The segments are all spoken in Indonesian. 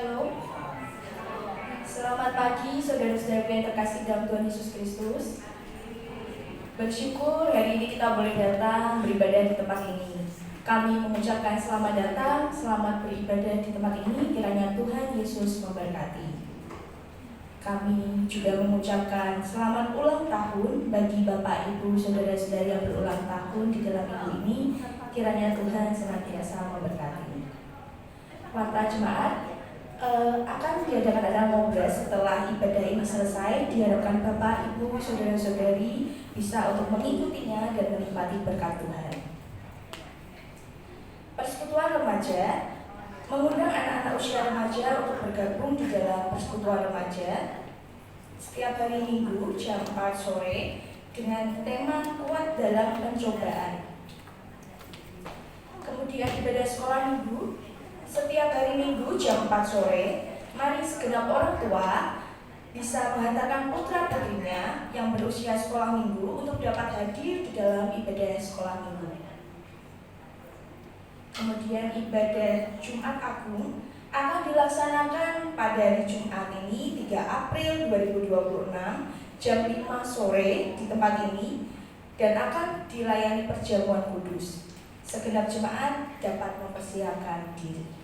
Shalom. Selamat pagi saudara-saudara yang terkasih dalam Tuhan Yesus Kristus. Bersyukur hari ini kita boleh datang beribadah di tempat ini. Kami mengucapkan selamat datang, selamat beribadah di tempat ini. Kiranya Tuhan Yesus memberkati. Kami juga mengucapkan selamat ulang tahun bagi Bapak Ibu saudara-saudara yang berulang tahun di dalam minggu ini. Kiranya Tuhan senantiasa memberkati. Warta jemaat akan diadakan acara ngobrol setelah ibadah ini selesai. Diharapkan Bapak, Ibu, Saudara-saudari bisa untuk mengikutinya dan menikmati berkat Tuhan. Persekutuan remaja mengundang anak-anak usia remaja untuk bergabung di dalam persekutuan remaja setiap hari Minggu jam 4 sore dengan tema kuat dalam pencobaan. Kemudian ibadah sekolah minggu setiap hari Minggu jam 4 sore, mari segenap orang tua bisa menghantarkan putra-putrinya yang berusia sekolah minggu untuk dapat hadir di dalam ibadah sekolah minggu. Kemudian ibadah Jumat Agung akan dilaksanakan pada hari Jumat ini 3 April 2026 jam 5 sore di tempat ini dan akan dilayani perjamuan kudus. Segenap jemaat dapat mempersiapkan diri.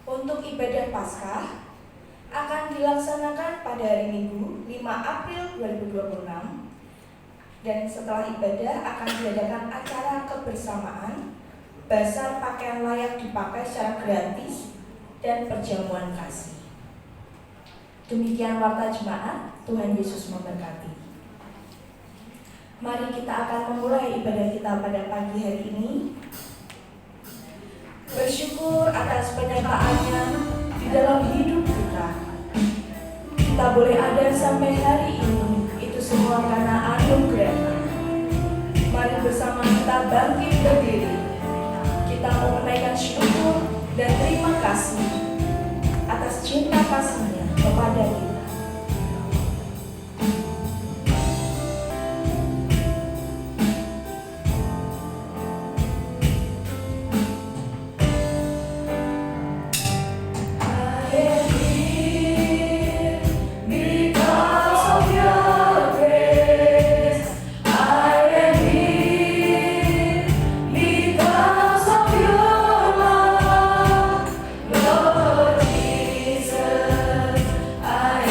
Untuk ibadah Paskah akan dilaksanakan pada hari Minggu 5 April 2026 dan setelah ibadah akan diadakan acara kebersamaan, bazar pakaian layak dipakai secara gratis dan perjamuan kasih. Demikian warta jemaat, Tuhan Yesus memberkati. Mari kita akan memulai ibadah kita pada pagi hari ini. Bersyukur atas penyertaannya di dalam hidup kita. Kita boleh ada sampai hari ini, itu semua karena anugerah. Mari bersama kita bangkit berdiri. Kita mau menaikkan syukur dan terima kasih atas cinta kasih-Nya kepada kita. I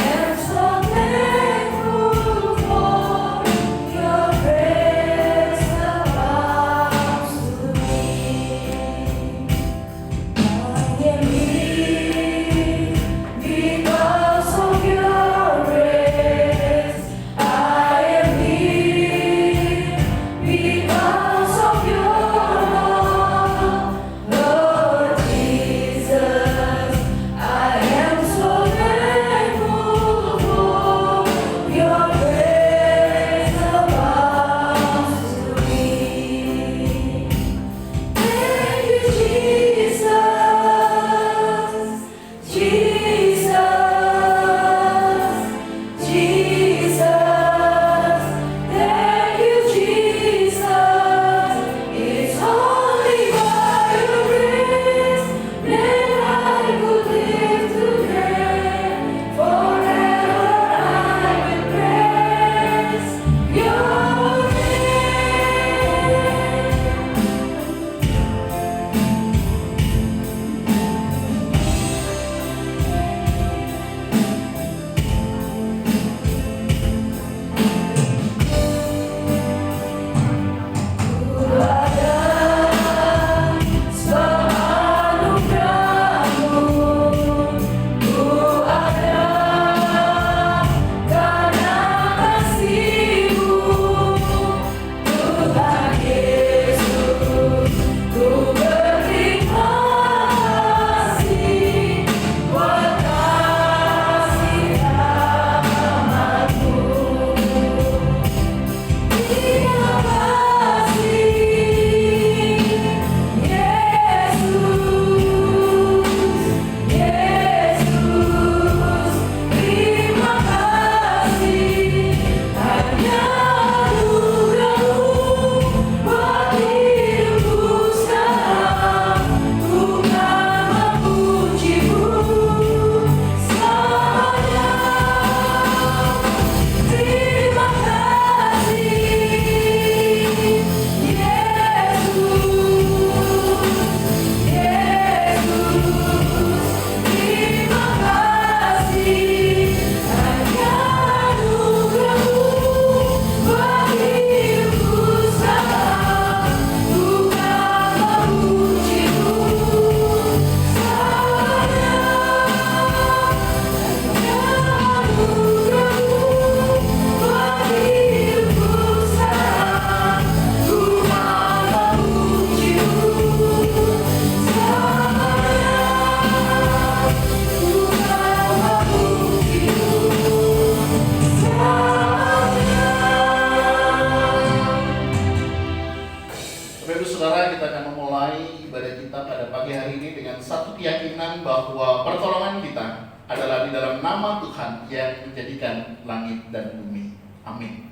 memulai ibadah kita pada pagi hari ini dengan satu keyakinan bahwa pertolongan kita adalah di dalam nama Tuhan yang menjadikan langit dan bumi. Amin.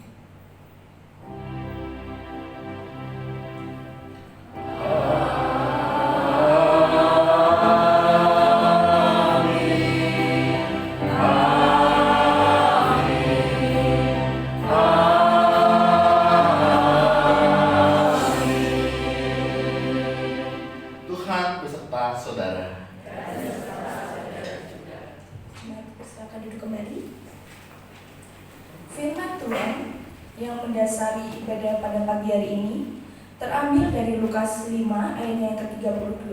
Mendasari ibadah pada pagi hari ini terambil dari Lukas 5 ayatnya yang ke-32.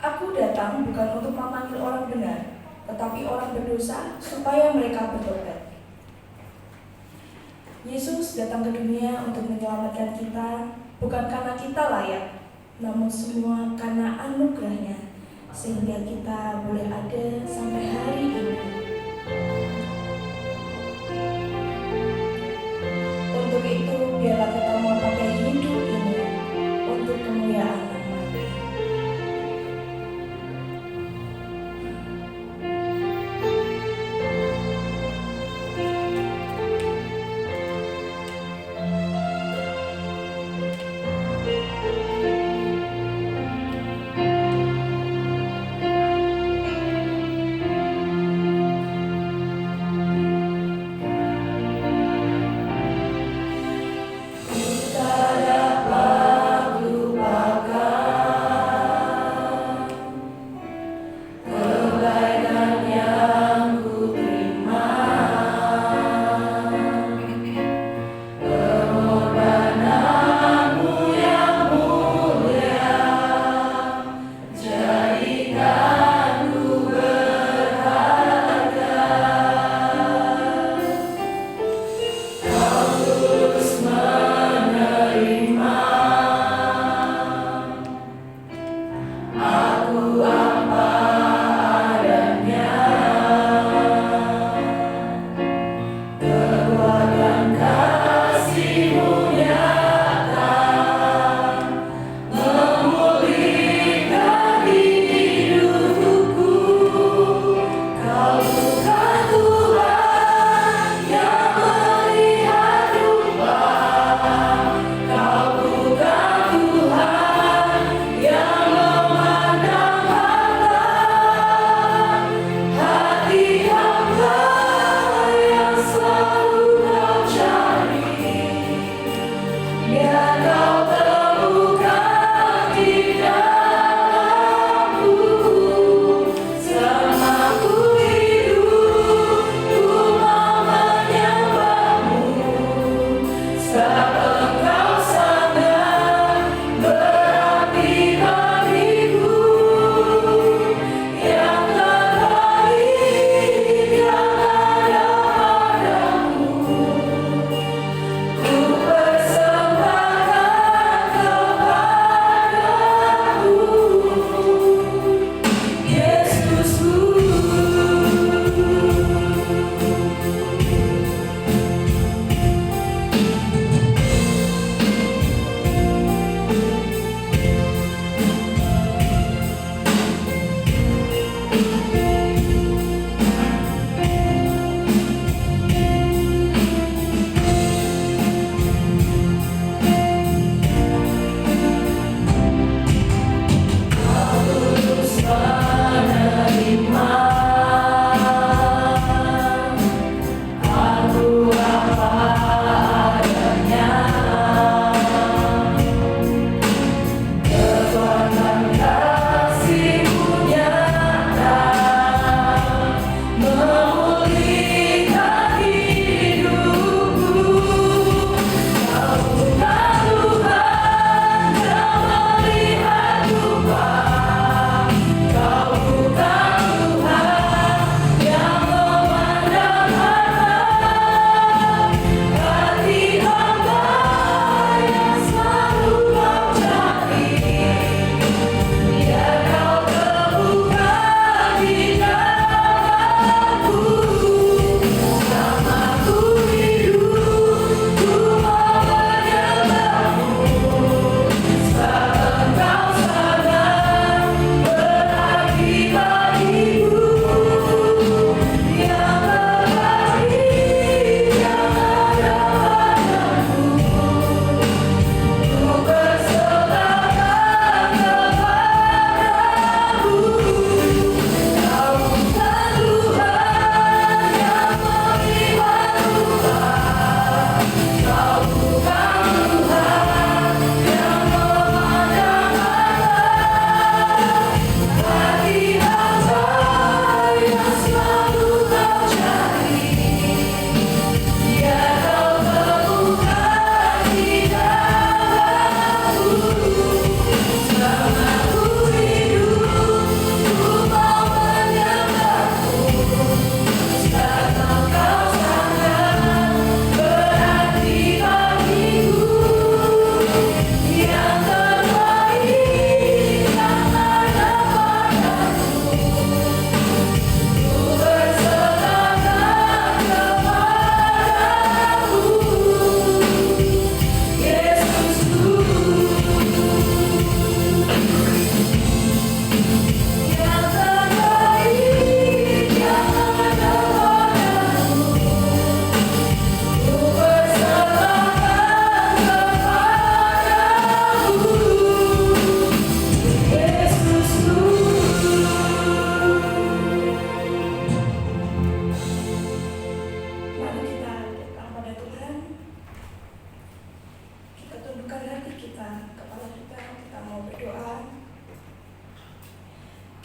Aku datang bukan untuk memanggil orang benar, tetapi orang berdosa supaya mereka bertobat. Yesus datang ke dunia untuk menyelamatkan kita, bukan karena kita layak, namun semua karena anugerah-Nya, sehingga kita boleh ada sampai hari ini. Untuk itu, biarlah kita memakai hidup ini untuk kemuliaan nama-Nya.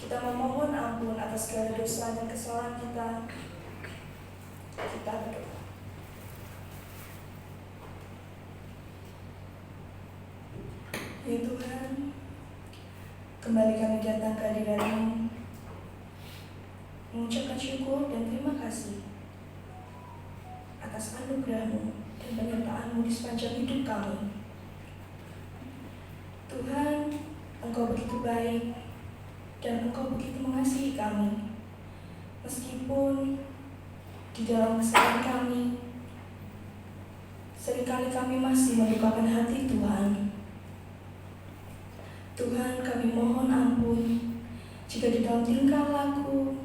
Kita memohon ampun atas segala dosa dan kesalahan kita. Kita berdoa. Ya Tuhan, kembali kami datang ke hadirat-Mu, mengucapkan syukur dan terima kasih atas anugerah-Mu dan penyertaan-Mu di sepanjang hidup kami. Tuhan, Engkau begitu baik dan Engkau begitu mengasihi kami. Meskipun di dalam kesalahan kami, seringkali kami masih mendukakan hati Tuhan. Tuhan, kami mohon ampun jika di dalam tingkah laku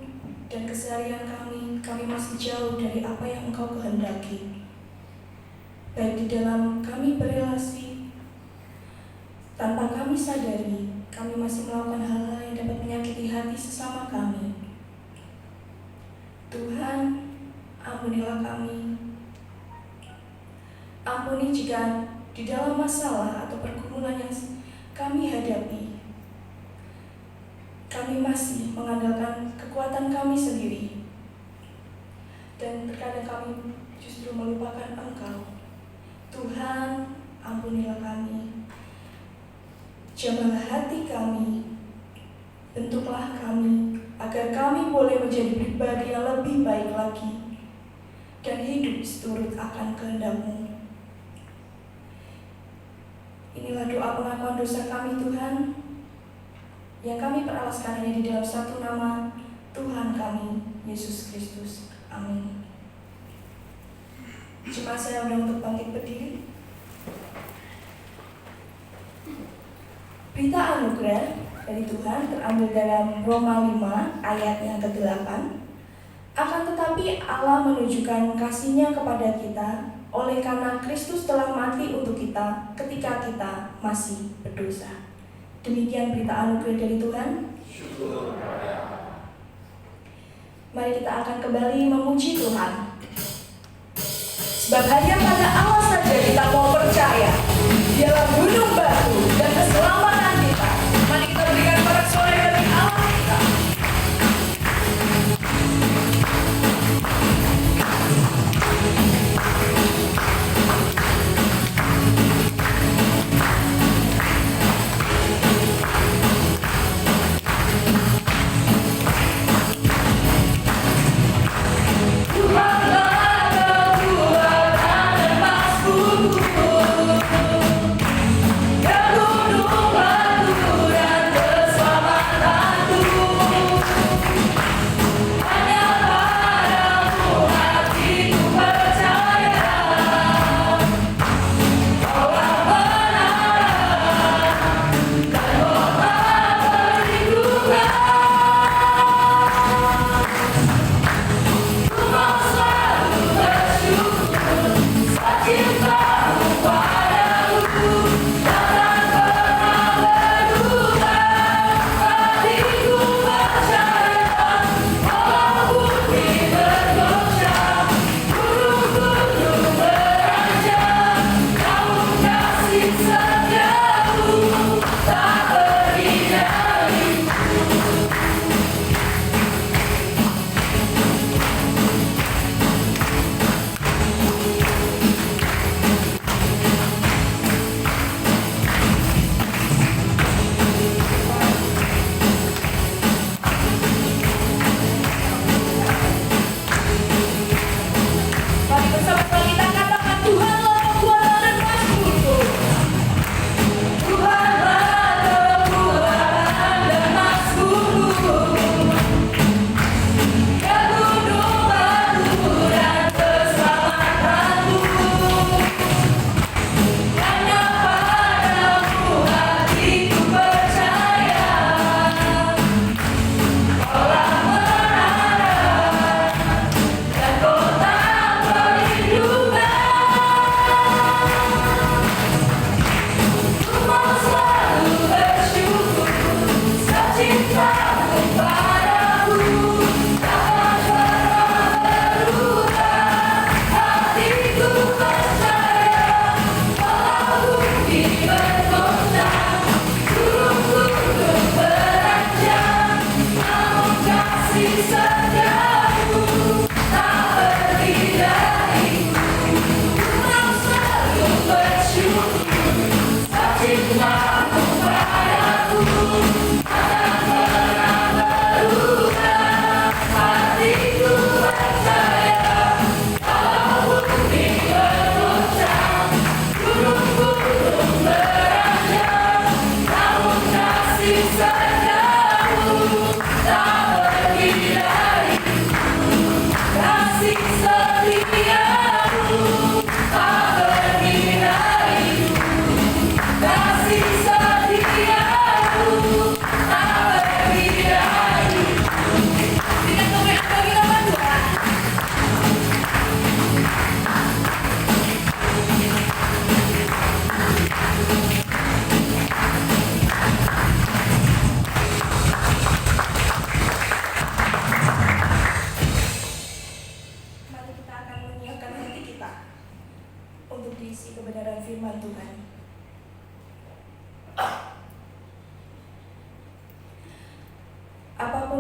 dan keseharian kami masih jauh dari apa yang Engkau kehendaki. Baik di dalam kami berelasi, tanpa kami sadari, kami masih melakukan hal-hal yang dapat menyakiti hati sesama kami. Tuhan, ampunilah kami. Ampuni jika di dalam masalah atau pergumulan yang kami hadapi, kami masih mengandalkan kekuatan kami sendiri, dan terkadang kami justru melupakan Engkau. Tuhan, ampunilah kami. Jamahlah hati kami, bentuklah kami, agar kami boleh menjadi pribadi yang lebih baik lagi, dan hidup seturut akan kehendak-Mu. Inilah doa pengakuan dosa kami Tuhan, yang kami peralaskan hanya di dalam satu nama, Tuhan kami, Yesus Kristus. Amin. Jemaat saya undang untuk bangkit berdiri. Berita anugerah dari Tuhan terambil dalam Roma 5 ayat yang ke-8. Akan tetapi Allah menunjukkan kasih-Nya kepada kita oleh karena Kristus telah mati untuk kita ketika kita masih berdosa. Demikian berita anugerah dari Tuhan. Syukur kepada Allah. Mari kita akan kembali memuji Tuhan. Sebab hanya pada Allah saja kita mau percaya. Dialah gunung batu dan keselamatan kita. Mari kita berikan sorak-sorai bagi Allah kita. Tuhan ada, Tuhan ada, Mas Buku.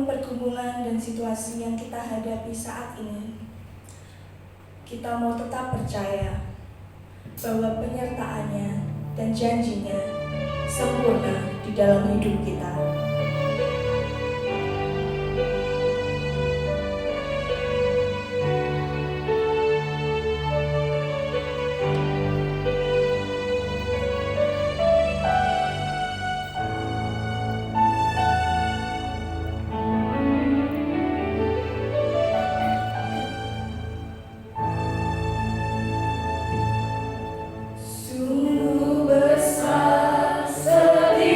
apapun pergumulan dan situasi yang kita hadapi saat ini, kita mau tetap percaya bahwa penyertaannya dan janjinya sempurna di dalam hidup kita. Sungguh besar setiamu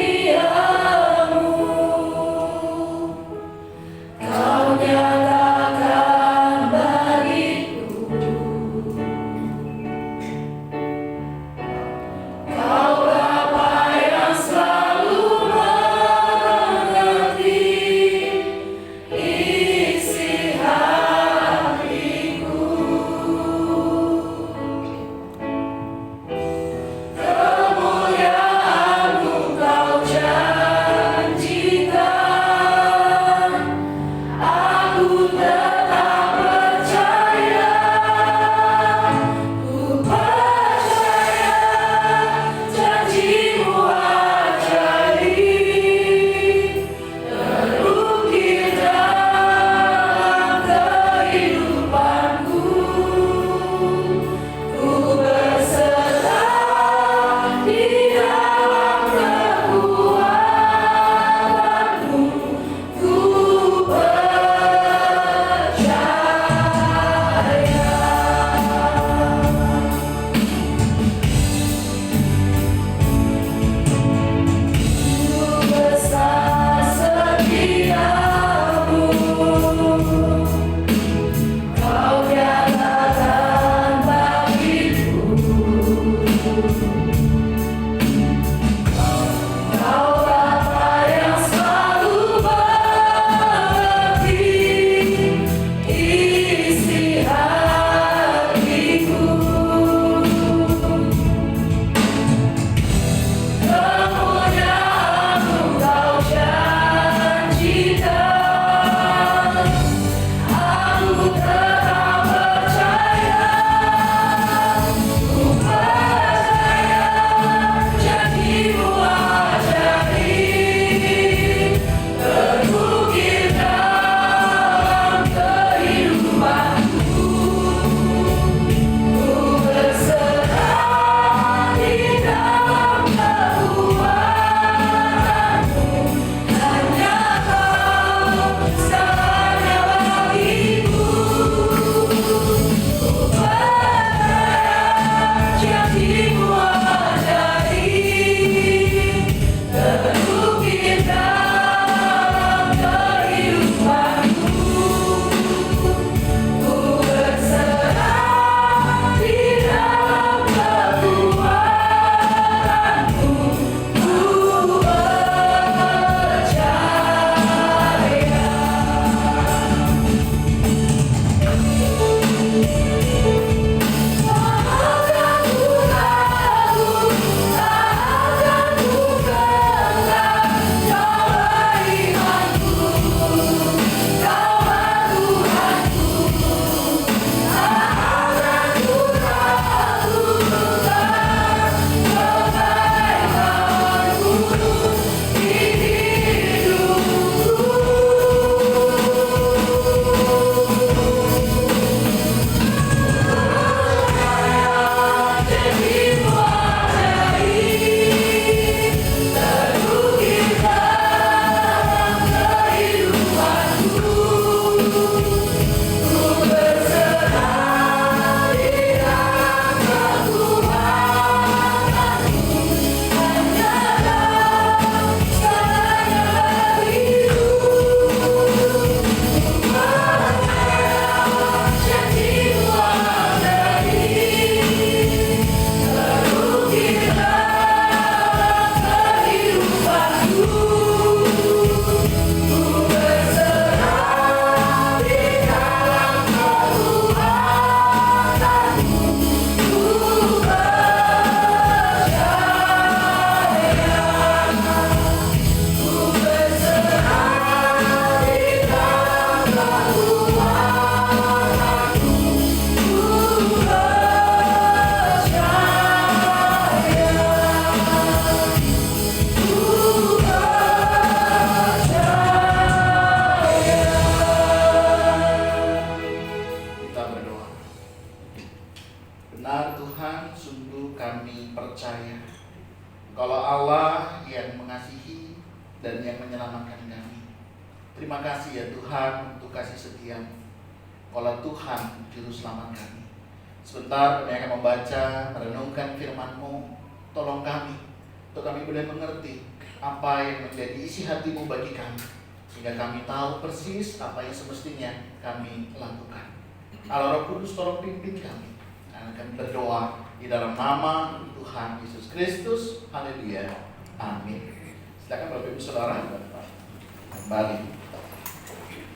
menyelamatkan kami. Terima kasih ya Tuhan untuk kasih setia. Kalau Tuhan juru selamat kami. Sebentar kami akan membaca, merenungkan firman-Mu. Tolong kami, untuk kami boleh mengerti apa yang menjadi isi hati-Mu bagi kami, sehingga kami tahu persis apa yang semestinya kami lakukan. Allah Roh Kudus tolong pimpin kami. Dan kami berdoa di dalam nama Tuhan Yesus Kristus. Haleluya. Amin. Silakan Bapak Ibu Saudara kembali.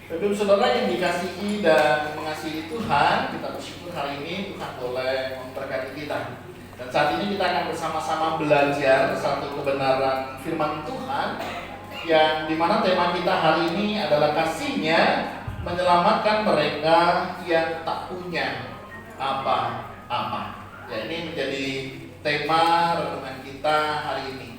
Bapak Ibu Saudara yang dikasihi dan mengasihi Tuhan, kita bersyukur hari ini Tuhan boleh memberkati kita. Dan saat ini kita akan bersama-sama belajar satu kebenaran firman Tuhan, yang dimana tema kita hari ini adalah kasih-Nya menyelamatkan mereka yang tak punya apa-apa. Ya, ini menjadi tema renungan kita hari ini.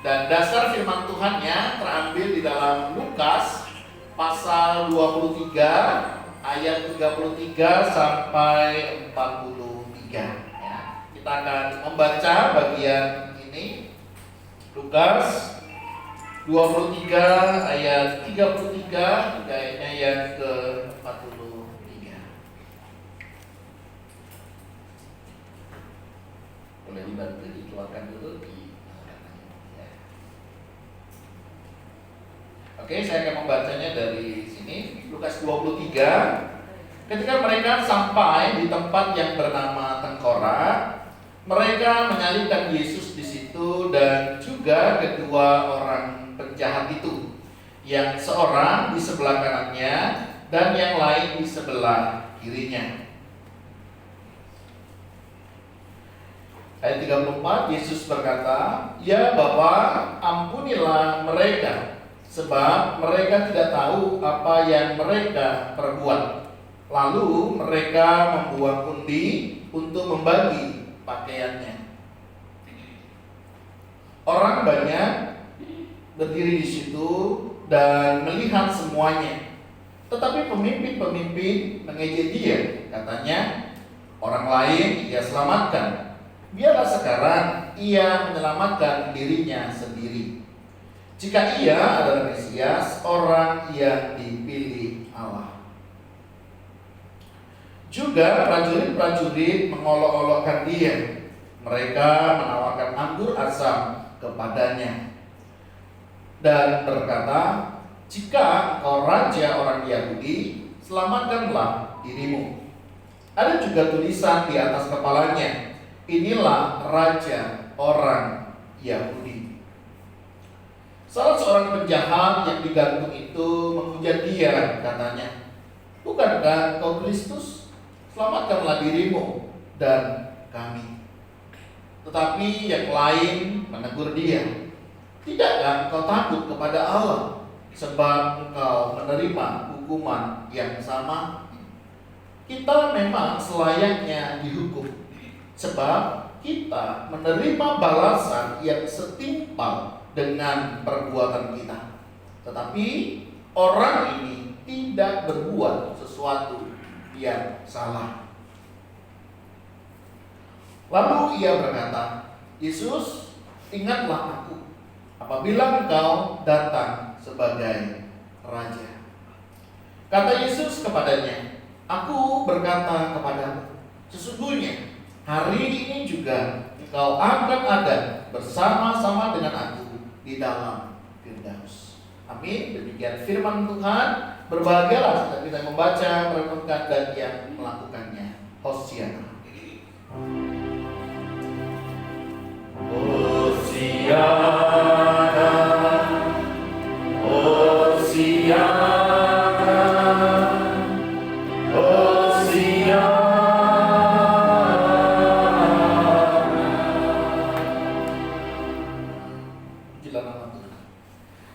Dan dasar firman Tuhannya terambil di dalam Lukas pasal 23 ayat 33 sampai 43 ya. Kita akan membaca bagian ini. Lukas 23 ayat 33 hingga ayat ke 43. Boleh dibantu dikeluarkan dulu di. Oke, saya akan membacanya dari sini. Lukas 23. Ketika mereka sampai di tempat yang bernama Tengkorak, mereka menyalibkan Yesus di situ dan juga kedua orang penjahat itu, yang seorang di sebelah kanannya dan yang lain di sebelah kirinya. Ayat 34, Yesus berkata, "Ya Bapa, ampunilah mereka, sebab mereka tidak tahu apa yang mereka perbuat." Lalu mereka membuang undi untuk membagi pakaiannya. Orang banyak berdiri di situ dan melihat semuanya. Tetapi pemimpin-pemimpin mengejek dia. Katanya, orang lain ia selamatkan. Biarlah sekarang ia menyelamatkan dirinya sendiri. Jika ia adalah Mesias, orang yang dipilih Allah. Juga prajurit-prajurit mengolok-olokkan dia. Mereka menawarkan anggur asam kepadanya dan berkata, "Jika engkau raja orang Yahudi, selamatkanlah dirimu." Ada juga tulisan di atas kepalanya, "Inilah raja orang Yahudi." Salah seorang penjahat yang digantung itu menghujat dia, katanya, "Bukankah engkau Kristus? Selamatkanlah dirimu dan kami." Tetapi yang lain menegur dia, "Tidakkah engkau takut kepada Allah, sebab engkau menerima hukuman yang sama? Kita memang selayaknya dihukum, sebab kita menerima balasan yang setimpal dengan perbuatan kita. Tetapi orang ini tidak berbuat sesuatu yang salah." Lalu ia berkata, "Yesus, ingatlah aku apabila engkau datang sebagai raja." Kata Yesus kepadanya, "Aku berkata kepadamu, sesungguhnya hari ini juga engkau akan ada bersama-sama dengan aku di dalam Firdaus." Amin. Demikian firman Tuhan. Berbahagialah kita membaca, merenungkan, dan yang melakukannya. Hosiana. Hosiana, Hosiana, Hosiana.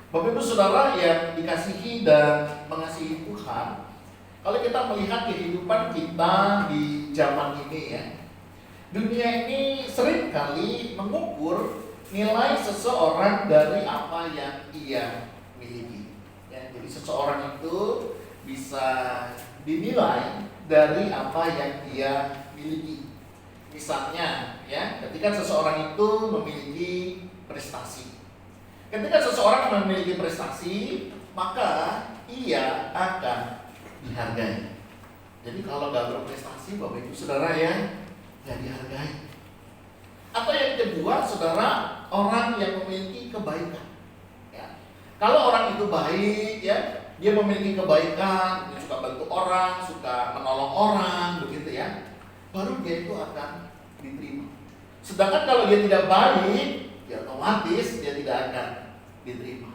Bapak Ibu Saudara yang dikasihi dan mengasihi Tuhan, kalau kita melihat kehidupan kita di zaman ini ya, dunia ini sering kali mengukur nilai seseorang dari apa yang ia miliki. Ya, jadi seseorang itu bisa dinilai dari apa yang dia miliki. Misalnya, ya, ketika seseorang itu memiliki prestasi, Ketika seseorang memiliki prestasi, maka ia akan dihargai. Jadi kalau nggak berprestasi, Bapak Ibu Saudara ya, nggak dihargai. Atau yang kedua, saudara, orang yang memiliki kebaikan. Ya. Kalau orang itu baik, ya, dia memiliki kebaikan, dia suka bantu orang, suka menolong orang, begitu ya, baru dia itu akan diterima. Sedangkan kalau dia tidak baik, ya otomatis dia tidak akan diterima.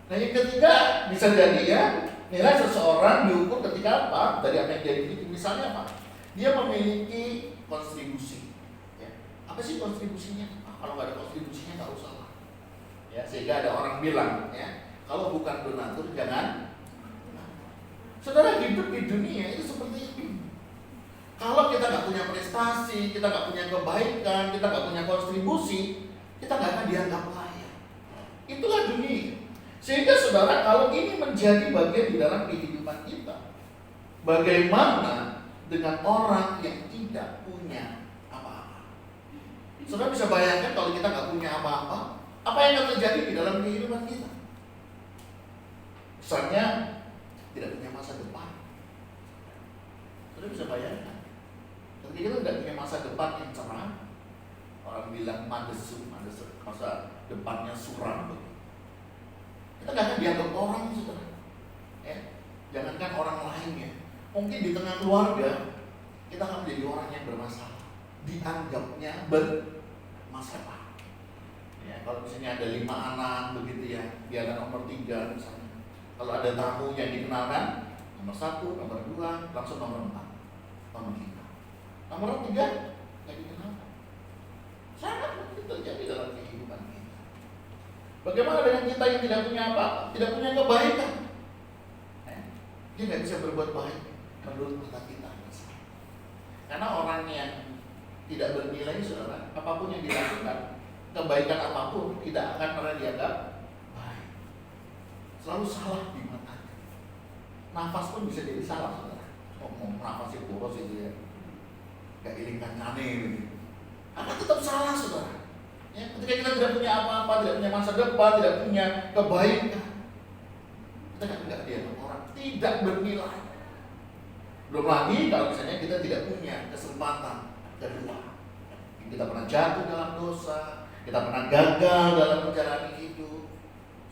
Nah yang ketiga bisa jadi ya, nilai seseorang diukur ketika apa? Dari apa yang dia miliki. Misalnya apa? Dia memiliki kontribusi. Ya. Apa sih kontribusinya? Kalau nggak ada kontribusinya nggak usah lah. Ya, sehingga ada orang bilang, ya, kalau bukan donatur jangan. Saudara, hidup di dunia itu seperti itu. Kalau kita nggak punya prestasi, kita nggak punya kebaikan, kita nggak punya kontribusi, kita nggak akan dianggap layak. Itulah dunia. Sehingga saudara, kalau ini menjadi bagian di dalam kehidupan kita, bagaimana dengan orang yang tidak punya apa-apa? Saudara bisa bayangkan kalau kita nggak punya apa-apa, apa yang akan terjadi di dalam kehidupan kita? Misalnya tidak punya masa depan. Saudara bisa bayangkan. Ketika kita tidak punya masa depan yang cerah, orang bilang mandesu, masa depannya suram. Kita gak akan dianggap orang, saudara. Ya, jangankan orang lain ya. Mungkin di tengah keluarga kita akan menjadi orang yang bermasalah, dianggapnya bermasalah. Ya, kalau misalnya ada 5 anak begitu ya, dia anak nomor 3 misalnya. Kalau ada tamu yang dikenalkan, nomor 1, nomor 2, langsung nomor 4, nomor 5. Nomor 3 nggak dikenal. Sangat mungkin terjadi dalam kehidupan kita. Bagaimana dengan kita yang tidak punya apa? Tidak punya kebaikan. Dia nggak bisa berbuat baik menurut mata kita. Karena orang yang tidak bernilai, saudara, apapun yang dilakukan, kebaikan apapun tidak akan pernah dianggap baik. Selalu salah di matanya. Nafas pun bisa jadi salah, saudara. Ngomong nafasnya boros itu ya. Gak iringkan cane gitu. Akan tetap salah, saudara. Ya, ketika kita tidak punya apa-apa, tidak punya masa depan, tidak punya kebaikan, kita nggak dianggap orang, tidak bernilai. Belum lagi kalau misalnya kita tidak punya kesempatan kedua, kita pernah jatuh dalam dosa, kita pernah gagal dalam menjalani hidup.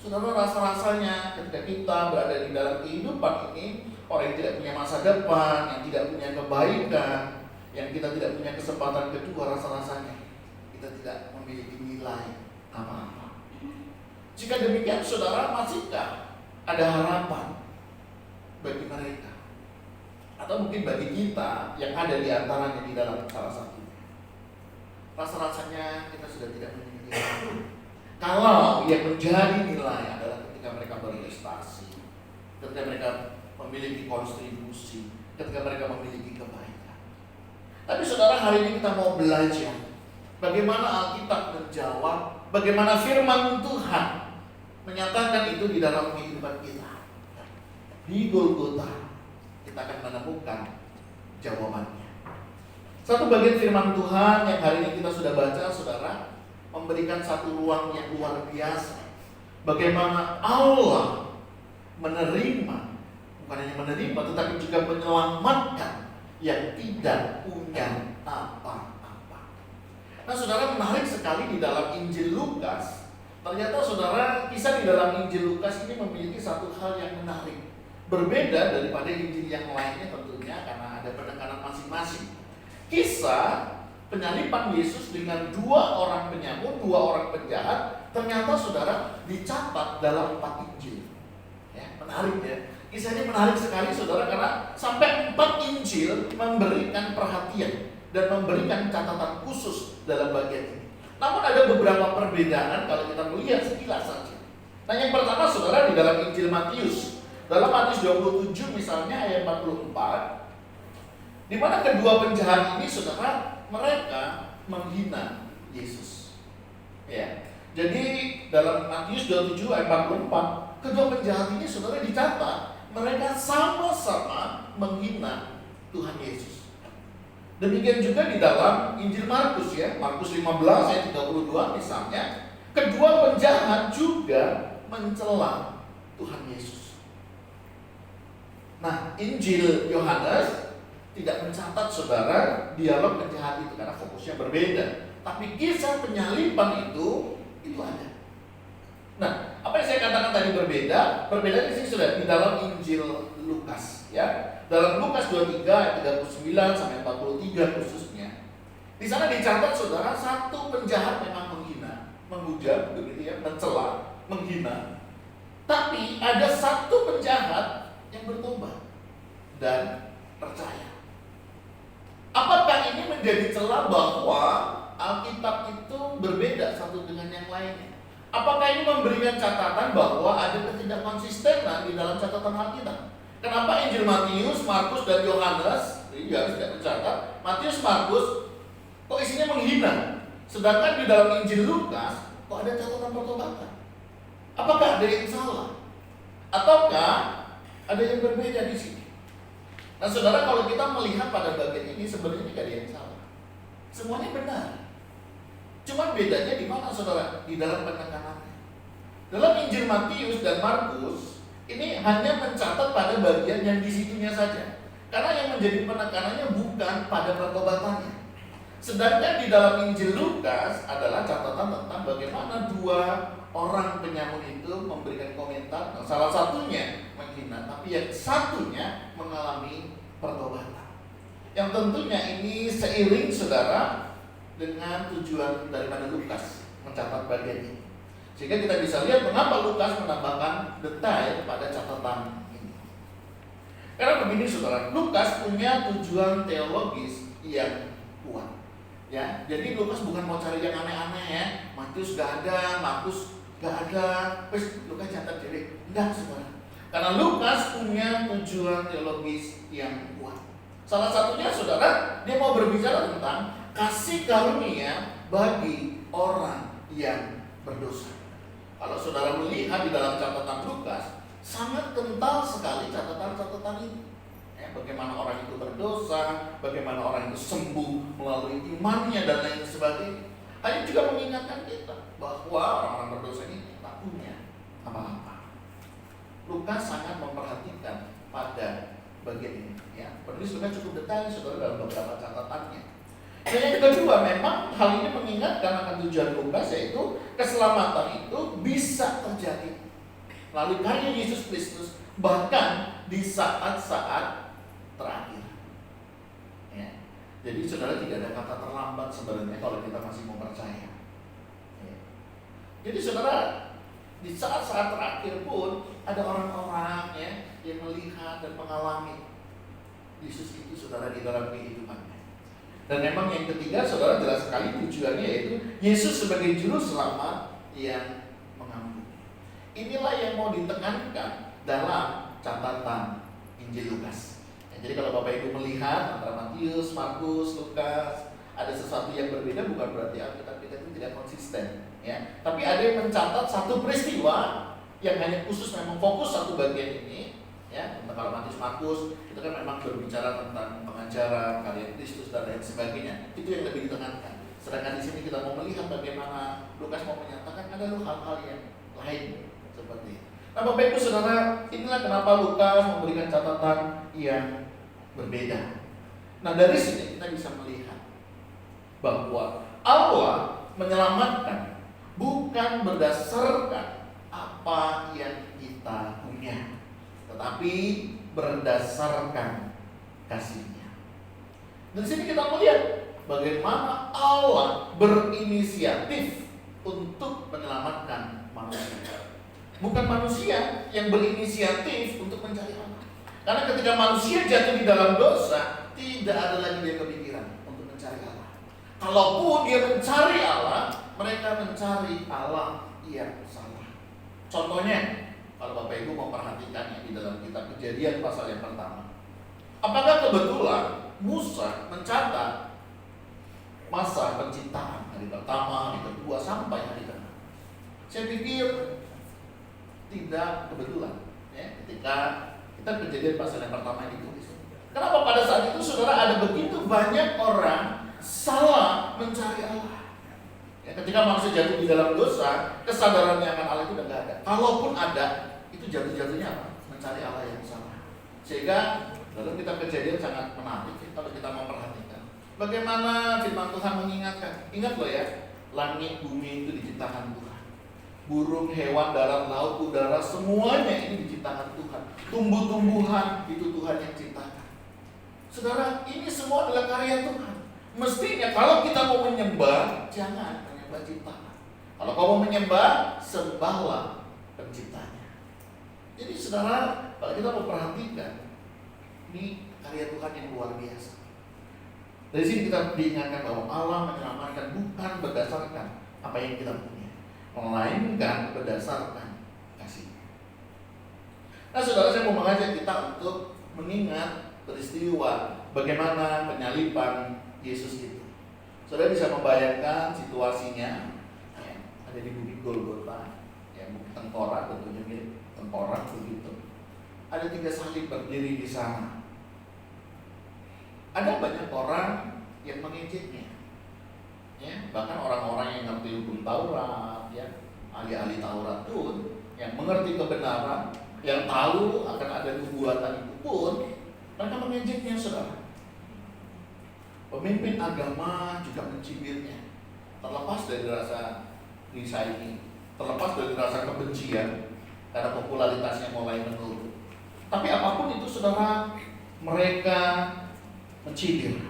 Saudara, rasa-rasanya ketika kita berada di dalam kehidupan ini, orang yang tidak punya masa depan, yang tidak punya kebaikan, yang kita tidak punya kesempatan kedua, rasa-rasanya kita tidak memiliki nilai apa-apa. Jika demikian, saudara, masihkah ada harapan bagi mereka? Atau mungkin bagi kita yang ada di antaranya di dalam salah satu. Rasa-rasanya kita sudah tidak memiliki nilai. Kalau yang menjadi nilai adalah ketika mereka berprestasi, ketika mereka memiliki kontribusi, ketika mereka memiliki kebaikan. Tapi saudara, hari ini kita mau belajar bagaimana Alkitab menjawab, bagaimana firman Tuhan menyatakan itu di dalam kehidupan kita. Di Golgota kita akan menemukan jawabannya. Satu bagian firman Tuhan yang hari ini kita sudah baca, saudara, memberikan satu ruang yang luar biasa. Bagaimana Allah menerima, bukan hanya menerima, tetapi juga menyelamatkan yang tidak punya apa-apa. Nah, saudara, menarik sekali di dalam Injil Lukas. Ternyata saudara, kisah di dalam Injil Lukas ini memiliki satu hal yang menarik, berbeda daripada Injil yang lainnya tentunya karena ada penekanan masing-masing. Kisah penyaliban Yesus dengan 2 orang penyamun, 2 orang penjahat, ternyata saudara dicatat dalam 4 Injil. Ya, menarik ya. Kisah ini menarik sekali, saudara, karena sampai 4 Injil memberikan perhatian dan memberikan catatan khusus dalam bagian ini. Namun ada beberapa perbedaan kalau kita melihat sekilas saja. Nah, yang pertama, saudara, di dalam Injil Matius, dalam Matius 27 misalnya ayat 44, di mana kedua penjahat ini, saudara, mereka menghina Yesus. Ya. Jadi dalam Matius 27 ayat 44, kedua penjahat ini, saudara, dicatat mereka sama-sama menghina Tuhan Yesus. Demikian juga di dalam Injil Markus ya, Markus 15 ayat 32 misalnya, Kedua penjahat juga mencela Tuhan Yesus. Nah, Injil Yohanes tidak mencatat saudara dialog penjahat itu karena fokusnya berbeda. Tapi kisah penyaliban itu ada. Nah, apa yang saya katakan tadi berbeda? Perbedaan di sini sudah di dalam Injil Lukas, ya. Dalam Lukas 23 ayat 39 sampai 43 khususnya. Di sana dicatat saudara satu penjahat memang menghina, menghujat, begitu ya, mencela, menghina. Tapi ada satu penjahat yang bertobat dan percaya. Apakah ini menjadi celah bahwa Alkitab itu berbeda satu dengan yang lainnya? Apakah ini memberikan catatan bahwa ada ketidakkonsistenan di dalam catatan Alkitab? Kenapa Injil Matius, Markus, dan Yohanes ini harus tidak mencatat? Matius, Markus kok isinya menghina, sedangkan di dalam Injil Lukas kok ada catatan pertobatan? Apakah ada yang salah? Ataukah ada yang berbeda di sini? Nah, saudara, kalau kita melihat pada bagian ini sebenarnya tidak ada yang salah. Semuanya benar. Cuma bedanya di mana, saudara? Di dalam penekanannya. Dalam Injil Matius dan Markus ini hanya mencatat pada bagian yang di situnya saja. Karena yang menjadi penekanannya bukan pada pertobatannya. Sedangkan di dalam Injil Lukas adalah catatan tentang bagaimana dua orang penyamun itu memberikan komentar. Nah, salah satunya menghina, tapi yang satunya mengalami pertobatan. Yang tentunya ini seiring saudara dengan tujuan daripada Lukas mencatat bagian ini. Sehingga kita bisa lihat mengapa Lukas menambahkan detail pada catatan ini. Karena begini saudara, Lukas punya tujuan teologis yang kuat. Ya, jadi Lukas bukan mau cari yang aneh-aneh ya. Matius gak ada, Markus gak ada, terus Lukas catat jadi enggak saudara. Karena Lukas punya tujuan teologis yang kuat. Salah satunya saudara, dia mau berbicara tentang kasih karunia bagi orang yang berdosa. Kalau saudara melihat di dalam catatan Lukas, sangat kental sekali catatan-catatan ini. Ya, bagaimana orang itu berdosa, bagaimana orang itu sembuh melalui imannya dan lain sebagainya. Hanya juga mengingatkan kita bahwa orang-orang berdosa ini tak punya apa-apa. Lukas sangat memperhatikan pada bagian ini. Ya, penulis Lukas cukup detail saudara dalam beberapa catatannya. Dan yang kedua, memang hal ini mengingatkan akan tujuan Lukas, yaitu keselamatan itu bisa terjadi melalui karya Yesus Kristus bahkan di saat-saat terakhir. Ya. Jadi saudara, tidak ada kata terlambat sebenarnya kalau kita masih mau percaya. Ya. Jadi saudara, di saat-saat terakhir pun ada orang-orang ya yang melihat dan mengalami Yesus itu saudara di dalam kehidupannya. Dan memang yang ketiga saudara jelas sekali tujuannya, yaitu Yesus sebagai juru selamat yang mengampuni. Inilah yang mau ditekankan dalam catatan Injil Lukas. Ya, jadi kalau Bapak Ibu melihat antara Matius, Markus, Lukas ada sesuatu yang berbeda, bukan berarti Alkitab kita itu tidak konsisten. Ya, tapi ada yang mencatat satu peristiwa yang hanya khusus memang fokus satu bagian ini. Ya, kalau Matius, Markus itu kan memang berbicara tentang pengajaran, karya Kristus dan lain sebagainya. Itu yang lebih ditekankan. Sedangkan di sini kita mau melihat bagaimana Lukas mau menyatakan ada hal-hal yang lain seperti itu. Nah, Bapak Ibu saudara, inilah kenapa Lukas memberikan catatan yang berbeda. Nah, dari sini kita bisa melihat bahwa Allah menyelamatkan bukan berdasarkan apa yang kita punya, tetapi berdasarkan kasih-Nya. Dari sini kita melihat bagaimana Allah berinisiatif untuk menyelamatkan manusia. Bukan manusia yang berinisiatif untuk mencari Allah. Karena ketika manusia jatuh di dalam dosa, tidak ada lagi dia kepikiran untuk mencari Allah. Kalaupun dia mencari Allah, mereka mencari Allah yang salah. Contohnya, kalau Bapak Ibu memperhatikannya di dalam kitab Kejadian pasal yang pertama. Apakah kebetulan Musa mencatat masa penciptaan hari pertama, hari kedua, sampai hari ke-6? Saya pikir tidak kebetulan. Ya, ketika kita Kejadian pasal yang pertama ditulis. Kenapa pada saat itu saudara ada begitu banyak orang salah mencari Allah? Ya, ketika manusia jatuh di dalam dosa, kesadarannya akan Allah itu udah nggak ada. Kalaupun ada, itu jatuh-jatuhnya apa? Mencari Allah yang salah. Sehingga dalam kitab Kejadian sangat menarik ya, kalau kita memperhatikan bagaimana firman Tuhan mengingatkan. Ingat loh ya, langit bumi itu diciptakan Tuhan. Burung, hewan, darat, laut, udara, semuanya ini diciptakan Tuhan. Tumbuh-tumbuhan itu Tuhan yang ciptakan. Saudara, ini semua adalah karya Tuhan. Mestinya kalau kita mau menyembah, jangan menyembah ciptaan. Kalau kau mau menyembah, sembahlah penciptanya. Jadi saudara, kalau kita mau perhatikan, ini karya Tuhan yang luar biasa. Dari sini kita diingatkan bahwa Allah menyelamatkan bukan berdasarkan apa yang kita punya, melainkan berdasarkan kasih. Nah saudara, saya mau mengajak kita untuk mengingat peristiwa bagaimana penyaliban Yesus itu. Saudara bisa membayangkan situasinya ya, ada di bukit Golgota, ya, bukit tengkorak, tentunya mirip tengkorak begitu. Ada 3 salib berdiri di sana. Ada banyak orang yang mengejeknya, ya, bahkan orang-orang yang ngerti hukum Taurat, ya, ahli-ahli Taurat pun, yang mengerti kebenaran, yang tahu akan ada nubuatan itu pun, mereka mengejeknya, saudara. Pemimpin agama juga mencibirnya. Terlepas dari rasa risau ini, terlepas dari rasa kebencian karena popularitasnya mulai menurun. Tapi apapun itu saudara, mereka mencibir.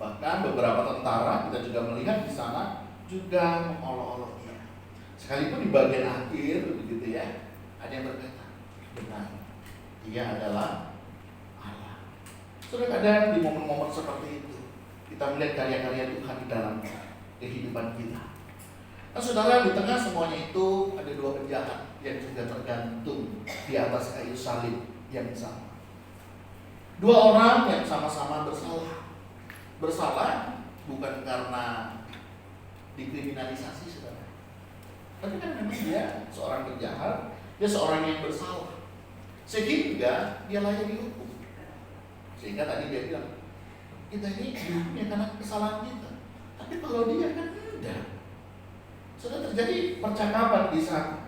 Bahkan beberapa tentara kita juga melihat di sana juga mengolok-olok dia. Sekalipun di bagian akhir begitu ya, ada yang berkata, benar, dia adalah Allah. Saudara, kadang di momen-momen seperti itu kita melihat karya-karya Tuhan di dalam kehidupan kita. Nah saudara, di tengah semuanya itu ada 2 penjahat yang juga tergantung di atas kayu salib yang sama. 2 orang yang sama-sama bersalah. Bersalah bukan karena dikriminalisasi saudara, tapi kan memang dia seorang penjahat, dia seorang yang bersalah, sehingga dia layak dihukum. Sehingga tadi dia bilang, kita ini dihukumnya karena kesalahan kita. Tapi kalau dia kan tidak. Sudah terjadi percakapan di sana.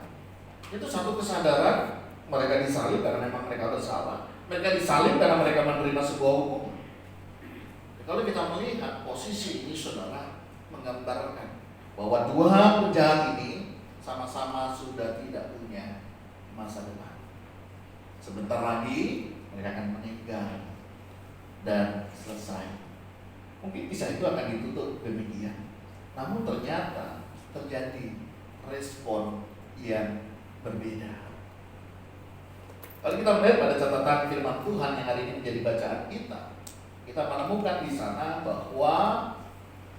Itu satu kesadaran, mereka disalib karena memang mereka bersalah. Mereka disalib karena mereka menerima sebuah hukum. Kalau kita melihat posisi ini saudara, menggambarkan bahwa 2 penjahat ini sama-sama sudah tidak punya masa depan. Sebentar lagi mereka akan meninggal dan selesai. Mungkin kisah itu akan ditutup demikian. Namun ternyata terjadi respon yang berbeda. Kalau kita melihat pada catatan firman Tuhan yang hari ini menjadi bacaan kita menemukan di sana bahwa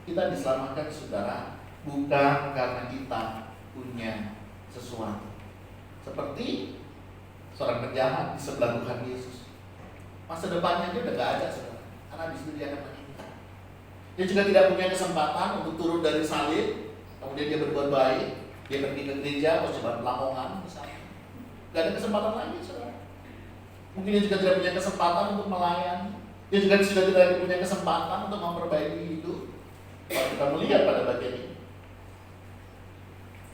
kita diselamatkan saudara bukan karena kita punya sesuatu. Seperti seorang penjahat di sebelah Tuhan Yesus. Masa depannya dia udah gak ada saudara, karena di situ dia akan meninggal. Dia juga tidak punya kesempatan untuk turun dari salib, kemudian dia berbuat baik, dia pergi ke gereja, percobaan Lamongan misalnya. Gak ada kesempatan lagi saudara. Mungkin dia juga tidak punya kesempatan untuk melayani. Dia juga sudah tidak punya kesempatan untuk memperbaiki hidup. Kalau kita melihat pada bagian ini,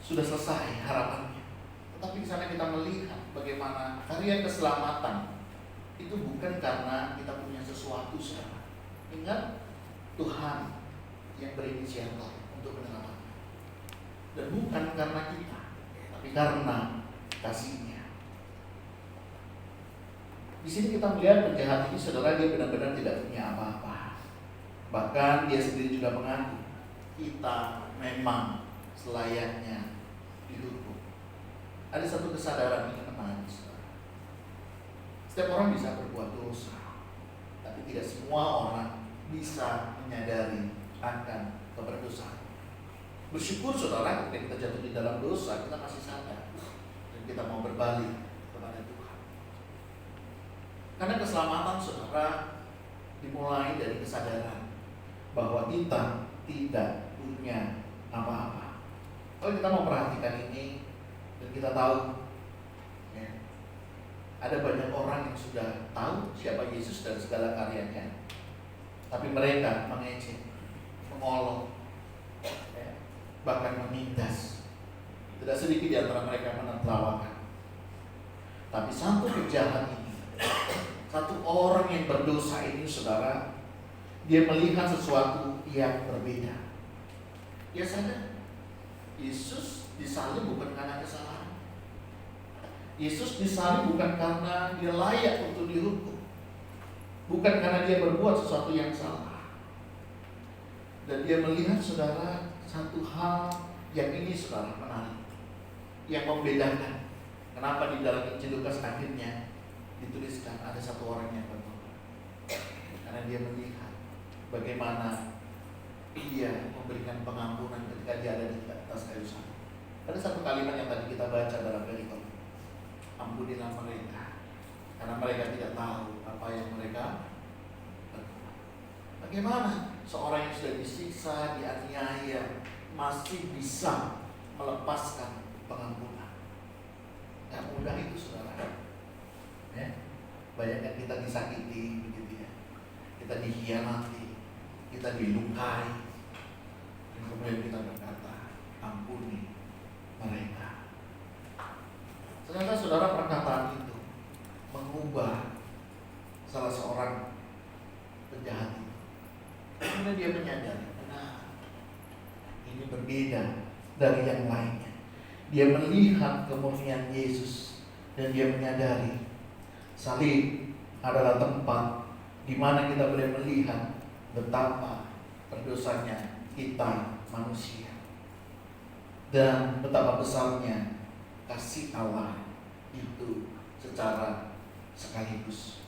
sudah selesai harapannya. Tetapi di sana kita melihat bagaimana karya keselamatan itu bukan karena kita punya sesuatu saudara. Ingat, Tuhan yang berinisiator untuk menyelamatkan. Dan bukan karena kita, tapi karena kasih-Nya. Di sini kita melihat penjahat ini saudara, dia benar-benar tidak punya apa-apa. Bahkan dia sendiri juga mengaku, kita memang selayaknya dihukum. Ada satu kesadaran yang menarik saudara. Setiap orang bisa berbuat dosa, tapi tidak semua orang bisa menyadari akan keberdosaan. Bersyukur saudara, ketika kita jatuh di dalam dosa, kita masih sadar dan kita mau berbalik kepada Tuhan. Karena keselamatan saudara dimulai dari kesadaran bahwa kita tidak punya apa-apa. Kalau kita mau perhatikan ini dan kita tahu ya, ada banyak orang yang sudah tahu siapa Yesus dan segala karyanya, tapi mereka mengejek, mengolok, ya. bahkan menindas. Tidak sedikit di antara mereka menertawakan. Tapi satu penjahat ini, satu orang yang berdosa ini, saudara, dia melihat sesuatu yang berbeda. Dia sadar Yesus disalib bukan karena kesalahan. Yesus disalib bukan karena dia layak untuk dihukum, bukan karena dia berbuat sesuatu yang salah. Dan dia melihat, saudara, satu hal yang ini, saudara, menarik, yang membedakan. Kenapa di dalam Injil Lukas akhirnya dituliskan ada satu orang yang bertobat? Karena dia melihat bagaimana dia memberikan pengampunan ketika dia ada di atas kayu salib. Ada satu kalimat yang tadi kita baca dalam perikop, ampunilah mereka karena mereka tidak tahu apa yang mereka berbuat. Bagaimana seorang yang sudah disiksa, dianiaya, masih bisa melepaskan pengampunan? Gak mudah itu, saudara. Ya, bayangkan kita disakiti begitu ya, kita dikhianati, kita dilukai, dan kemudian kita berkata, ampuni mereka. Ternyata, saudara, perkataan itu mengubah salah seorang penjahat itu. Kemudian dia menyadari, benar, ini berbeda dari yang lainnya. Dia melihat kemurnian Yesus dan dia menyadari salib adalah tempat di mana kita boleh melihat betapa berdosanya kita manusia dan betapa besarnya kasih Allah itu secara sekaligus.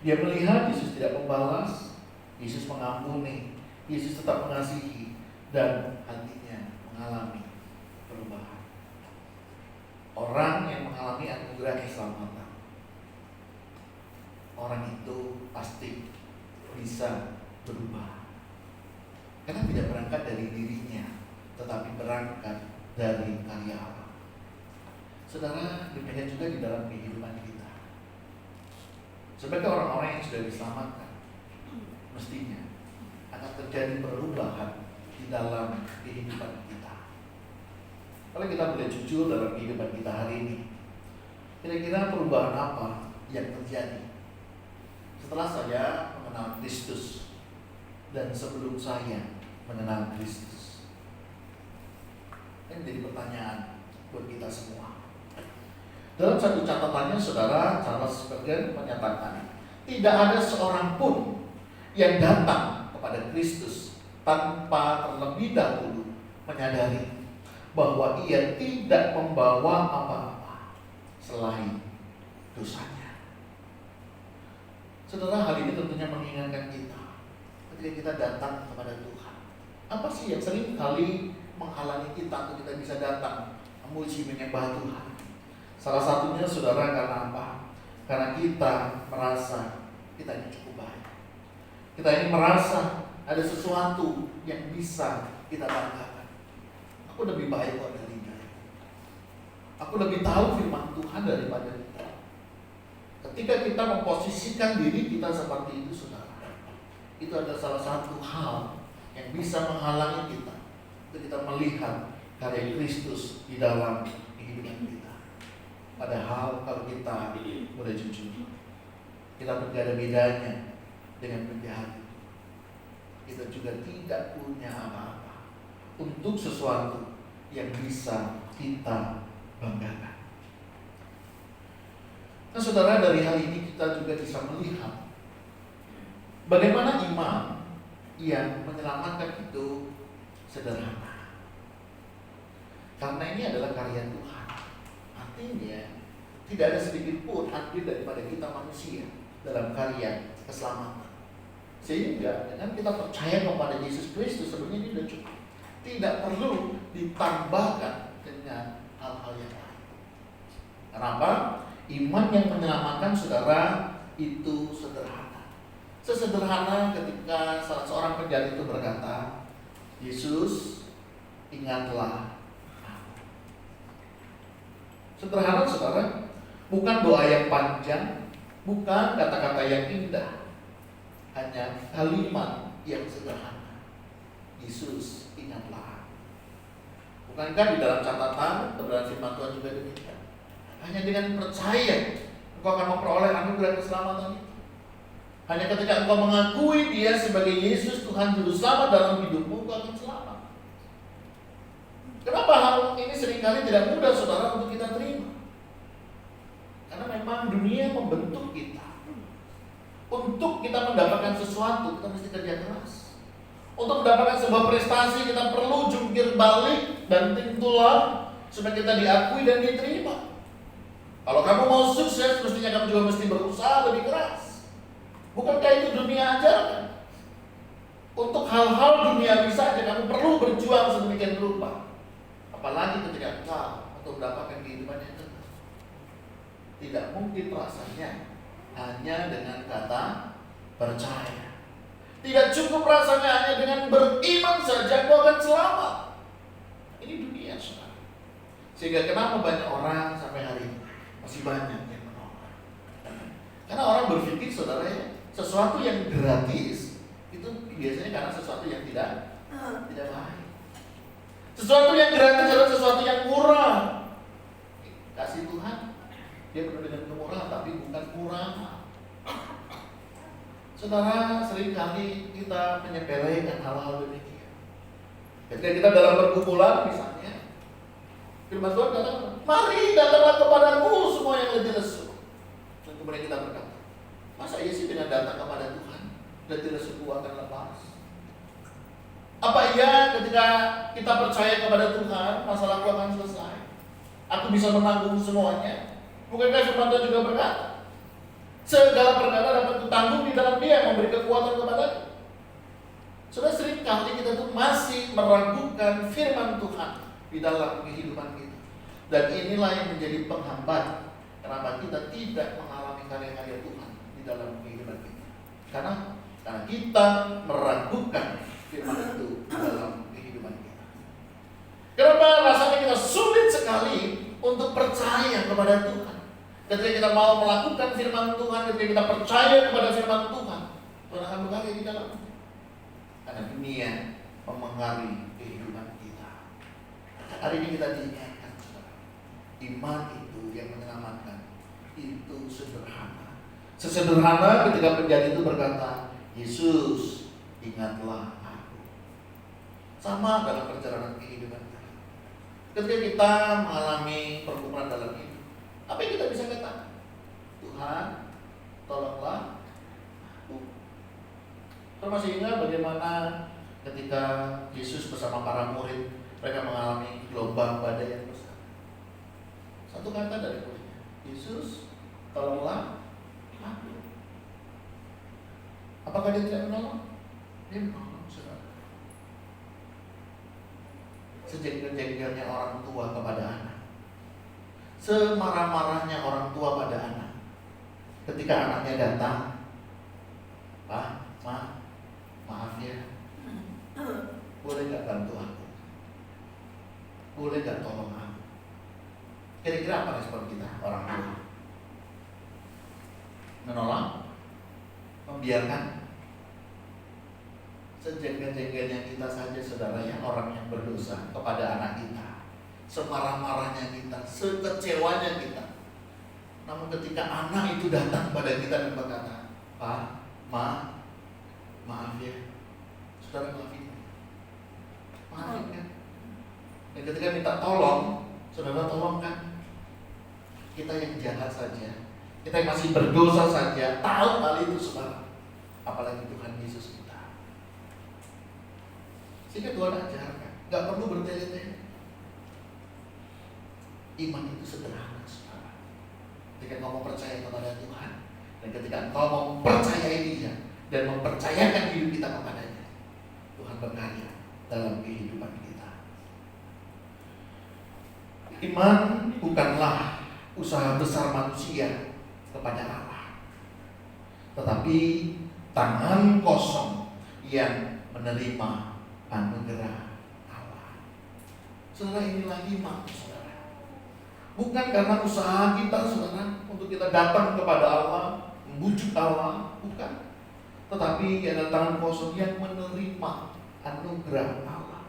Dia melihat Yesus tidak membalas, Yesus mengampuni, Yesus tetap mengasihi, dan hatinya mengalami perubahan. Orang yang mengalami anugerah keselamatan, orang itu pasti bisa berubah. Karena tidak berangkat dari dirinya, tetapi berangkat dari karya Allah. Saudara, demikian juga di dalam kehidupan kita. Sebagai orang-orang yang sudah diselamatkan, mestinya akan terjadi perubahan di dalam kehidupan kita. Kalau kita boleh jujur dalam kehidupan kita hari ini, kira-kira perubahan apa yang terjadi setelah saya mengenal Kristus dan sebelum saya mengenal Kristus? Ini jadi pertanyaan buat kita semua. Dalam satu catatannya, saudara, Charles Spurgeon menyatakan, tidak ada seorang pun yang datang kepada Kristus tanpa terlebih dahulu menyadari bahwa ia tidak membawa apa-apa selain dosanya. Saudara, hal ini tentunya mengingatkan kita ketika kita datang kepada Tuhan. Apa sih yang sering kali menghalangi kita untuk kita bisa datang memuji menyembah Tuhan? Salah satunya, saudara, karena apa? Karena kita merasa kita ini cukup baik. Kita ini merasa ada sesuatu yang bisa kita banggakan. Aku lebih baik kok dari dia. Aku lebih tahu firman Tuhan daripada dia. Ketika kita memposisikan diri kita seperti itu, saudara, itu adalah salah satu hal yang bisa menghalangi kita untuk kita melihat karya Kristus di dalam kehidupan kita. Padahal kalau kita boleh jujur, kita tidak ada bedanya dengan penjahat. Kita juga tidak punya apa-apa untuk sesuatu yang bisa kita banggakan. Nah, saudara, dari hal ini kita juga bisa melihat bagaimana iman yang menyelamatkan itu sederhana. Karena ini adalah karya Tuhan. Artinya tidak ada sedikit pun andil daripada kita manusia dalam karya keselamatan. Sehingga dengan kita percaya kepada Yesus Kristus, sebenarnya ini sudah cukup. Tidak perlu ditambahkan dengan hal-hal yang lain. Kenapa? Iman yang menyelamatkan, saudara, itu sederhana. Sesederhana ketika salah seorang penjahat itu berkata, Yesus, ingatlah aku. Sederhana, saudara. Bukan doa yang panjang, bukan kata-kata yang indah, hanya kalimat yang sederhana. Yesus, ingatlah aku. Bukankah di dalam catatan kebenaran firman Tuhan juga demikian? Hanya dengan percaya engkau akan memperoleh anugerah keselamatan itu. Hanya ketika engkau mengakui Dia sebagai Yesus Tuhan Juru Selamat dalam hidupmu, engkau akan selamat. Kenapa hal ini seringkali tidak mudah saudara untuk kita terima? Karena memang dunia membentuk kita. Untuk kita mendapatkan sesuatu, kita mesti kerja keras. Untuk mendapatkan sebuah prestasi, kita perlu jungkir balik dan tulang supaya kita diakui dan diterima. Kalau kamu mau sukses, mestinya kamu juga mesti berusaha lebih keras. Bukankah itu dunia ajarkan? Untuk hal-hal duniawi saja kamu perlu berjuang sedemikian rupa. Apalagi ketika engkau untuk mendapatkan kehidupan yang kekal. Tidak mungkin rasanya hanya dengan kata percaya. Tidak cukup rasanya hanya dengan beriman saja kau akan selamat. Ini dunia saudara. Sehingga kenapa banyak orang sampai hari ini masih banyak yang menolak. Karena orang berpikir saudara ya, sesuatu yang gratis itu biasanya karena sesuatu yang tidak baik. Sesuatu yang gratis adalah sesuatu yang murah. Kasih Tuhan, Dia penuh dengan kemurahan, tapi bukan murah. Saudara, seringkali kita menyepelekan hal-hal demikian. Ketika kita dalam pergumulan misalnya, firman Tuhan katakan, mari datanglah kepadaku semua yang letih lesu. Dan kemudian kita berkata, masa iya sih dengan datang kepada Tuhan letih lesuku akan lepas? Apa iya ketika kita percaya kepada Tuhan, masalahku akan selesai? Aku bisa menanggung semuanya. Bukankah firman Tuhan juga berkata, segala perkara dapat kutanggung di dalam Dia yang memberi kekuatan kepadaku. Sudah sering kali kita tuh masih meragukan firman Tuhan di dalam kehidupan kita. Dan inilah yang menjadi penghambat kenapa kita tidak mengalami karya-karya Tuhan di dalam kehidupan kita. Karena kita meragukan firman itu di dalam kehidupan kita. Kenapa rasanya kita sulit sekali untuk percaya kepada Tuhan? Ketika kita mau melakukan firman Tuhan, ketika kita percaya kepada firman Tuhan, Tuhan akan berkarya di dalamnya. Karena dunia memengaruhi kehidupan kita. Hari ini kita diingatkan, saudara, iman itu yang menyelamatkan itu sederhana. Sesederhana ketika penjahat itu berkata, Yesus, ingatlah aku. Sama dalam perjalanan kehidupan kita. Ketika kita mengalami pergumulan dalam hidup, apa yang kita bisa katakan? Tuhan, tolonglah aku. Termasuk ingat bagaimana ketika Yesus bersama para murid, mereka mengalami gelombang badai yang besar. Satu kata dari muridnya, Yesus, tolonglah aku. Apakah dia tidak menolong? Dia menolong, saudara. Sejengkel-jengkelnya orang tua kepada anak, semarah-marahnya orang tua pada anak, ketika anaknya datang, Pak, maaf ya, boleh gak bantu aku? Boleh gak tolong aku? Kira-kira apa respon kita orang tua? Menolak? Membiarkan? Sejengkel-jengkelnya kita saja saudara ya, orang yang berdosa kepada anak kita, semarah-marahnya kita, sekecewanya kita. Namun ketika anak itu datang pada kita dan berkata, Pak, maaf ya, saudara maafin kan? Dan ketika minta tolong, saudara tolong kan? Kita yang jahat saja, kita yang masih berdosa saja, tahu hal itu saudara. Apalagi Tuhan Yesus kita. Sehingga Tuhan ajarkan, gak perlu bertele-tele. Iman itu sederhana, saudara. Ketika engkau mau percaya kepada Tuhan, dan ketika engkau mau percayai Dia dan mempercayakan hidup kita kepadanya, Tuhan berkarya dalam kehidupan kita. Iman bukanlah usaha besar manusia kepada Allah, tetapi tangan kosong yang menerima anugerah Allah. Saudara, inilah iman, saudara. Bukan karena usaha kita, saudara, untuk kita datang kepada Allah, membujuk Allah, bukan. Tetapi ada tangan kosong yang menerima anugerah Allah.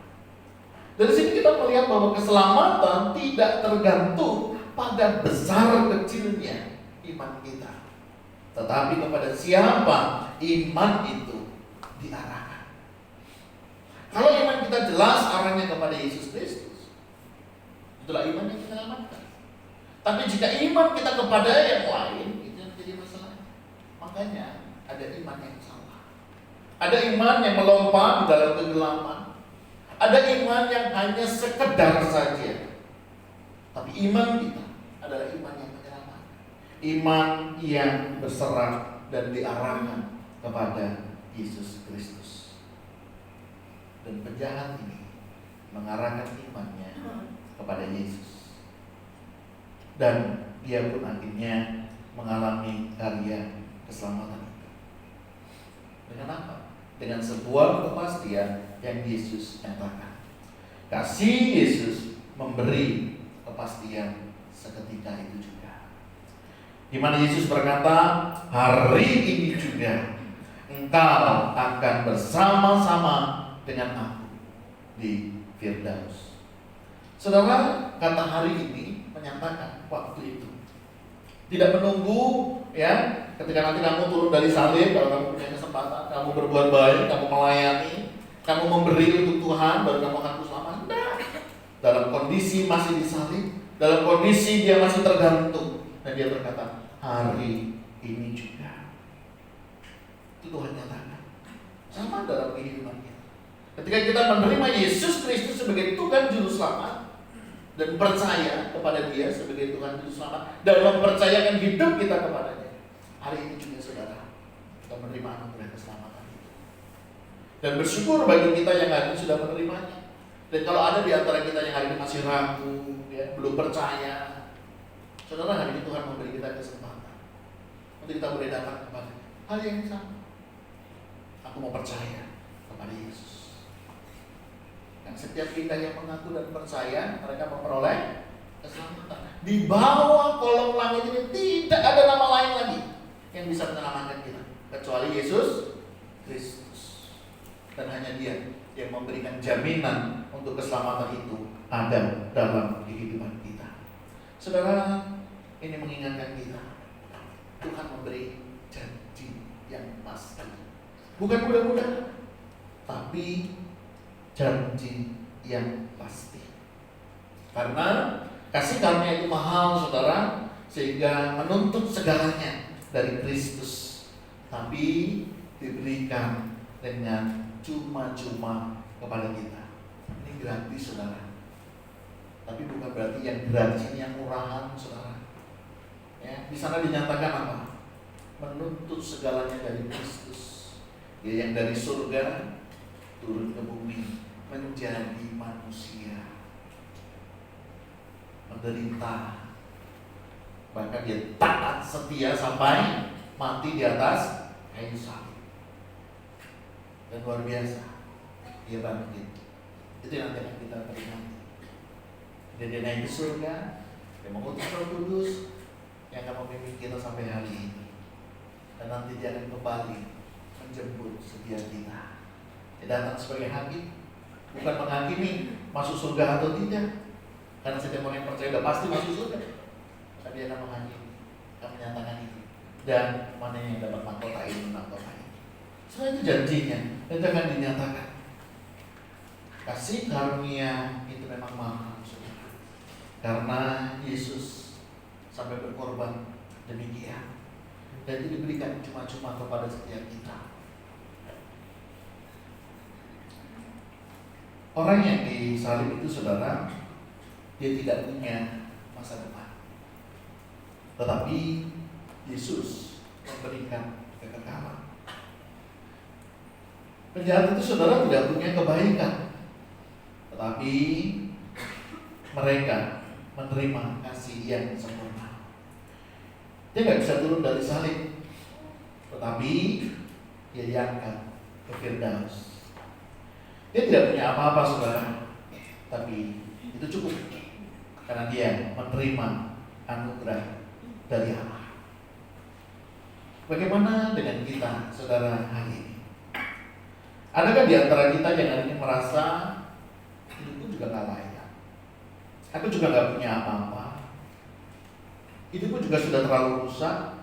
Dari sini kita melihat bahwa keselamatan tidak tergantung pada besar kecilnya iman kita, tetapi kepada siapa iman itu diarahkan. Kalau iman kita jelas arahnya kepada Yesus Kristus, itulah iman yang kita amankan. Tapi jika iman kita kepada yang lain, itu yang menjadi masalah. Makanya ada iman yang salah. Ada iman yang melompat di dalam kegelapan. Ada iman yang hanya sekedar saja. Tapi iman kita adalah iman yang menyelamatkan. Iman yang berserah dan diarahkan kepada Yesus Kristus. Dan penjahat ini mengarahkan imannya kepada Yesus. Dan dia pun akhirnya mengalami karya keselamatan itu. Dengan apa? Dengan sebuah kepastian yang Yesus nyatakan. Kasih Yesus memberi kepastian seketika itu juga. Di mana Yesus berkata, hari ini juga engkau akan bersama-sama dengan aku di Firdaus. Saudara, kata hari ini menyatakan waktu itu. Tidak menunggu ya, ketika nanti kamu turun dari salib, kalau kamu punya kesempatan, kamu berbuat baik, kamu melayani, kamu memberi untuk Tuhan, baru kamu akan selamat. Nah, dalam kondisi masih disalib, dalam kondisi dia masih tergantung, dan dia berkata, hari ini juga. Itu Tuhan nyatakan. Sama dalam kehidupan kita. Ketika kita menerima Yesus Kristus sebagai Tuhan Juru Selamat dan percaya kepada Dia sebagai Tuhan Juru Selamat dan mempercayakan hidup kita kepadanya, hari ini juga saudara, kita menerima anugerah keselamatan itu. Dan bersyukur bagi kita yang hari ini sudah menerimanya. Dan kalau ada di antara kita yang hari ini masih ragu, ya, belum percaya, saudara, hari ini Tuhan memberi kita kesempatan untuk kita boleh datang kepada hal yang sama. Aku mau percaya kepada Yesus. Dan setiap kita yang mengaku dan percaya, mereka memperoleh keselamatan. Di bawah kolong langit ini tidak ada nama lain lagi yang bisa menyelamatkan kita kecuali Yesus Kristus. Dan hanya Dia yang memberikan jaminan untuk keselamatan itu ada dalam kehidupan kita. Saudara, ini mengingatkan kita, Tuhan memberi janji yang pasti. Bukan mudah-mudahan, tapi janji yang pasti. Karena kasih karunia itu mahal, saudara, sehingga menuntut segalanya dari Kristus, tapi diberikan dengan cuma-cuma kepada kita. Ini gratis, saudara. Tapi bukan berarti yang gratis ini yang murahan, saudara. Ya, di sana dinyatakan apa? Menuntut segalanya dari Kristus. Dia yang dari surga turun ke bumi menjadi manusia, menderita, bahkan dia taat setia sampai mati di atas kayu salib. Dan luar biasa, dia bangkit. Itu yang nanti akan kita peringati. Dia naik ke surga, dia mengutus Roh Kudus yang akan memimpin kita sampai hari ini. Dan nanti dia akan kembali menjemput setiap kita. Dia datang sebagai hakim, bukan menghakimi masuk surga atau tidak. Karena setiap orang yang percaya sudah pasti masuk surga. Tapi dia akan menghakimi, akan menyatakan itu. Dan mana yang dapat mahkota ini, mahkota ini. Soalnya itu janjinya, itu akan dinyatakan. Kasih karunia itu memang mahal, saudara. Karena Yesus sampai berkorban demikian. Dan itu diberikan cuma-cuma kepada setiap kita. Orang yang disalib itu, saudara, dia tidak punya masa depan. Tetapi Yesus memberikan kekekalan. Penjahat itu, saudara, tidak punya kebaikan. Tetapi mereka menerima kasih yang sempurna. Dia tidak bisa turun dari salib, tetapi dia diangkat ke Firdaus. Dia tidak punya apa-apa, saudara, tapi itu cukup karena dia menerima anugerah dari Allah. Bagaimana dengan kita, saudara, hari ini? Adakah di antara kita yang hari ini merasa hidupku juga juga nggak layak. Aku juga nggak punya apa-apa. Hidupku juga sudah terlalu rusak.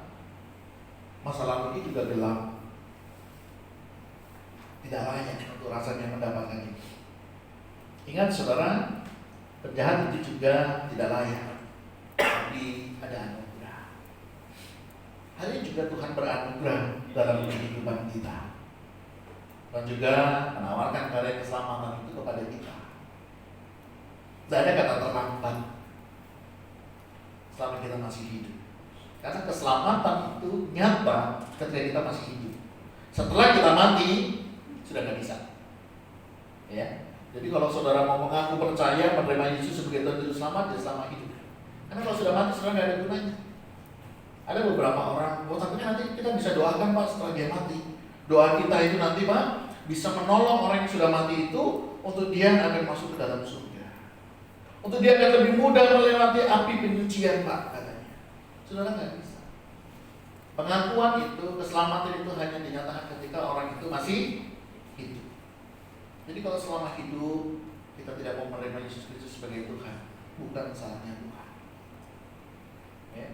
Masa lalu itu juga gelap. Tidak layak untuk rasanya mendapatkan itu. Ingat saudara, penjahat itu juga tidak layak. Tapi ada anugerah. Hari ini juga Tuhan beranugerah dalam kehidupan kita. Dan juga menawarkan karya keselamatan itu kepada kita. Tidak ada kata terlambat selama kita masih hidup. Karena keselamatan itu nyata ketika kita masih hidup. Setelah kita mati, sudah nggak bisa. Ya. Jadi kalau saudara mau mengaku percaya menerima Yesus sebagai Tuhan Juru Selamat, dia selama hidup. Karena kalau sudah mati, saudara nggak ada gunanya. Ada beberapa orang, tapi nanti kita bisa doakan Pak setelah dia mati. Doa kita itu nanti Pak bisa menolong orang yang sudah mati itu untuk dia akan masuk ke dalam surga. Untuk dia akan lebih mudah melewati api penyucian Pak katanya. Saudara nggak bisa. Pengakuan itu, keselamatan itu hanya dinyatakan ketika orang itu masih hidup. Jadi kalau selama hidup kita tidak mau menerima Yesus Kristus sebagai Tuhan, bukan salahnya Tuhan. Ya.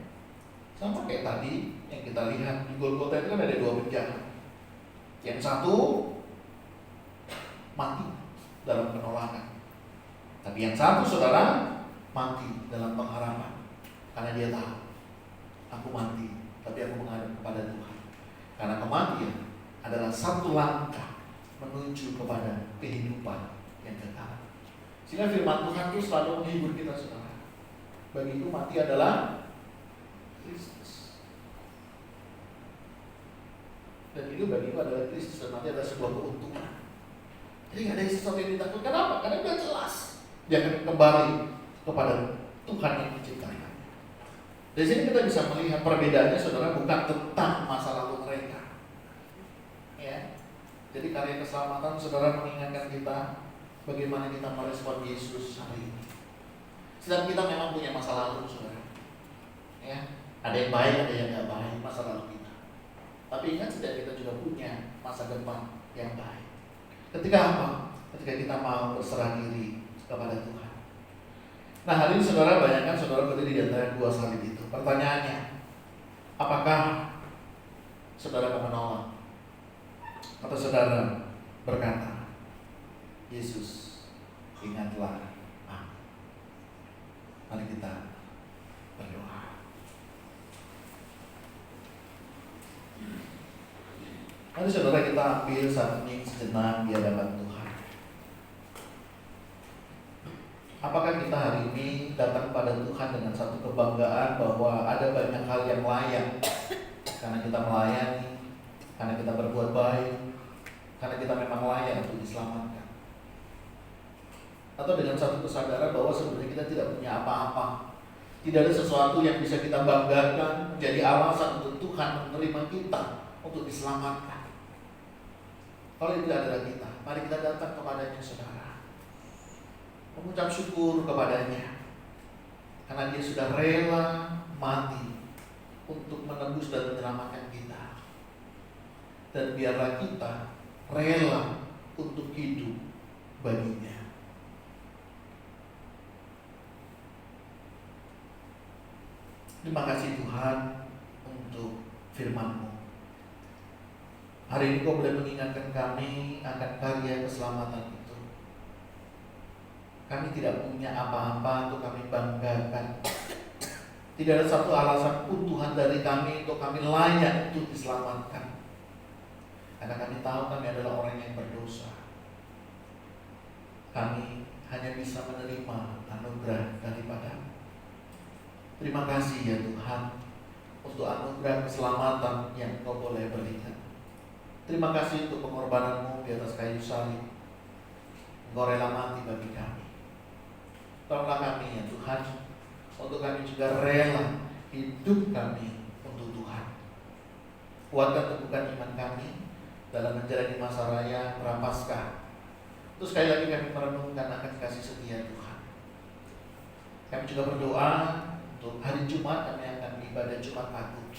Sama kayak tadi yang kita lihat di Golgota itu kan ada dua penjahat. Yang satu mati dalam penolakan, tapi yang satu saudara mati dalam pengharapan. Karena dia tahu, aku mati, tapi aku menghadap kepada Tuhan. Karena kematian adalah satu langkah menuju kepada kehidupan yang kekal. Sehingga firman Tuhan itu selalu menghibur kita saudara. Bagiku mati adalah Kristus. Dan hidup bagiku adalah Kristus, dan mati adalah sebuah keuntungan. Jadi nggak ada sesuatu yang ditakutkan. Kenapa? Karena sudah jelas dia akan kembali kepada Tuhan yang menciptakan. Dari sini kita bisa melihat perbedaannya saudara bukan tentang masa lalu mereka. Ya. Jadi karya keselamatan saudara mengingatkan kita bagaimana kita merespon Yesus hari ini. Sedang kita memang punya masa lalu saudara. Ya. Ada yang baik, ada yang nggak baik masa lalu kita. Tapi ingat setiap kita juga punya masa depan yang baik. Ketika apa? Ketika kita mau berserah diri kepada Tuhan. Nah hari ini saudara bayangkan saudara berdiri di antara dua salib itu. Pertanyaannya, apakah saudara mau menolak? Atau saudara berkata, Yesus, ingatlah aku. Mari kita berdoa. Mari saudara kita ambil satu hening sejenak di hadapan Tuhan. Apakah kita hari ini datang pada Tuhan dengan satu kebanggaan bahwa ada banyak hal yang layak karena kita melayani, karena kita berbuat baik, karena kita memang layak untuk diselamatkan? Atau dengan satu kesadaran bahwa sebenarnya kita tidak punya apa-apa, tidak ada sesuatu yang bisa kita banggakan menjadi alasan untuk Tuhan menerima kita untuk diselamatkan? Kalau itu adalah kita, mari kita datang kepadanya saudara, mengucap syukur kepadanya karena dia sudah rela mati untuk menebus dan menyelamatkan kita. Dan biarlah kita rela untuk hidup baginya. Terima kasih Tuhan untuk firman-Mu. Hari ini Kau boleh mengingatkan kami akan karya keselamatan itu. Kami tidak punya apa-apa untuk kami banggakan. Tidak ada satu alasan pun Tuhan dari kami untuk kami layak untuk diselamatkan. Karena kami tahu kami adalah orang yang berdosa. Kami hanya bisa menerima anugerah daripada-Mu. Terima kasih ya Tuhan untuk anugerah keselamatan yang Kau boleh berikan. Terima kasih untuk pengorbanan-Mu di atas kayu salib. Engkau rela mati bagi kami. Tolonglah kami ya Tuhan, untuk kami juga rela hidup kami untuk Tuhan. Kuatkan teguhkan iman kami dalam menjalani masa raya Prapaskah. Terus sekali lagi kami merenungkan akan kasih setia Tuhan. Kami juga berdoa untuk hari Jumat kami akan ibadah Jumat Agung,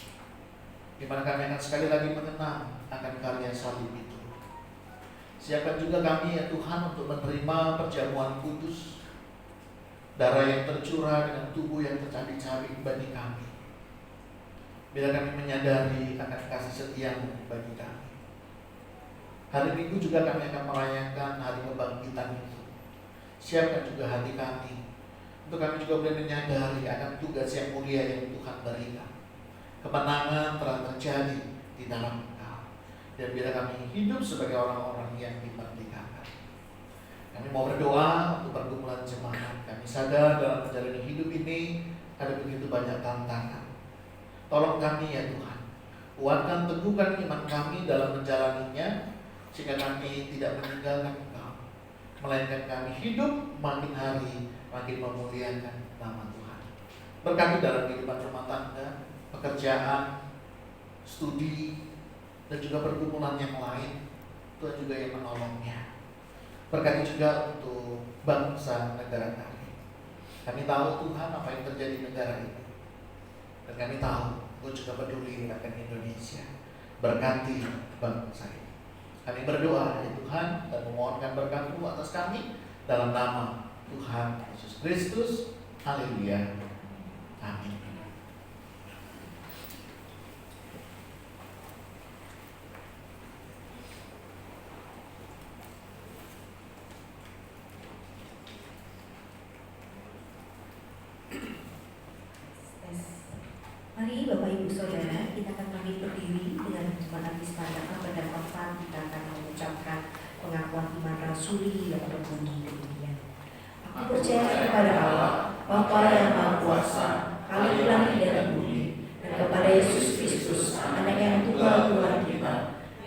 di mana kami akan sekali lagi mengenang akan karya salib itu. Siapkan juga kami ya Tuhan untuk menerima perjamuan kudus, darah yang tercurah dengan tubuh yang tercabik-cabik bagi kami. Bila kami menyadari akan kasih setia-Mu bagi kami. Hari Minggu juga kami akan merayakan hari kebangkitan itu. Siapkan juga hati kami untuk kami juga boleh menyadari akan tugas yang mulia yang Tuhan berikan. Kemenangan telah terjadi di dalam Engkau. Dan bila kami hidup sebagai orang-orang yang dimerdekakan, kami mau berdoa untuk pergumulan jemaat. Kami sadar dalam menjalani hidup ini ada begitu banyak tantangan. Tolong kami ya Tuhan, kuatkan teguhkan iman kami dalam menjalaninya, sehingga kami tidak meninggalkan Engkau, melainkan kami hidup makin hari makin memuliakan nama Tuhan. Berkati dalam kehidupan rumah tangga, pekerjaan, studi, dan juga pergumulan yang lain. Tuhan juga yang menolongnya. Berkati juga untuk bangsa negara kami. Kami tahu Tuhan apa yang terjadi di negara ini, dan kami tahu Engkau juga peduli akan Indonesia. Berkati bangsa ini. Kami berdoa ya Tuhan dan memohonkan berkat-Mu atas kami dalam nama Tuhan Yesus Kristus. Haleluya. Amin. Mari Bapak Ibu Saudara, kita akan pamit berdiri dengan jemaat Istana pada tempat kita akan mengucapkan pengakuan iman rasuli yang berbunyi demikian. Aku percaya kepada Allah, Bapa yang Maha Kuasa, Khalik langit dan bumi, dan kepada Yesus Kristus, Anak yang tunggal Tuhan kita,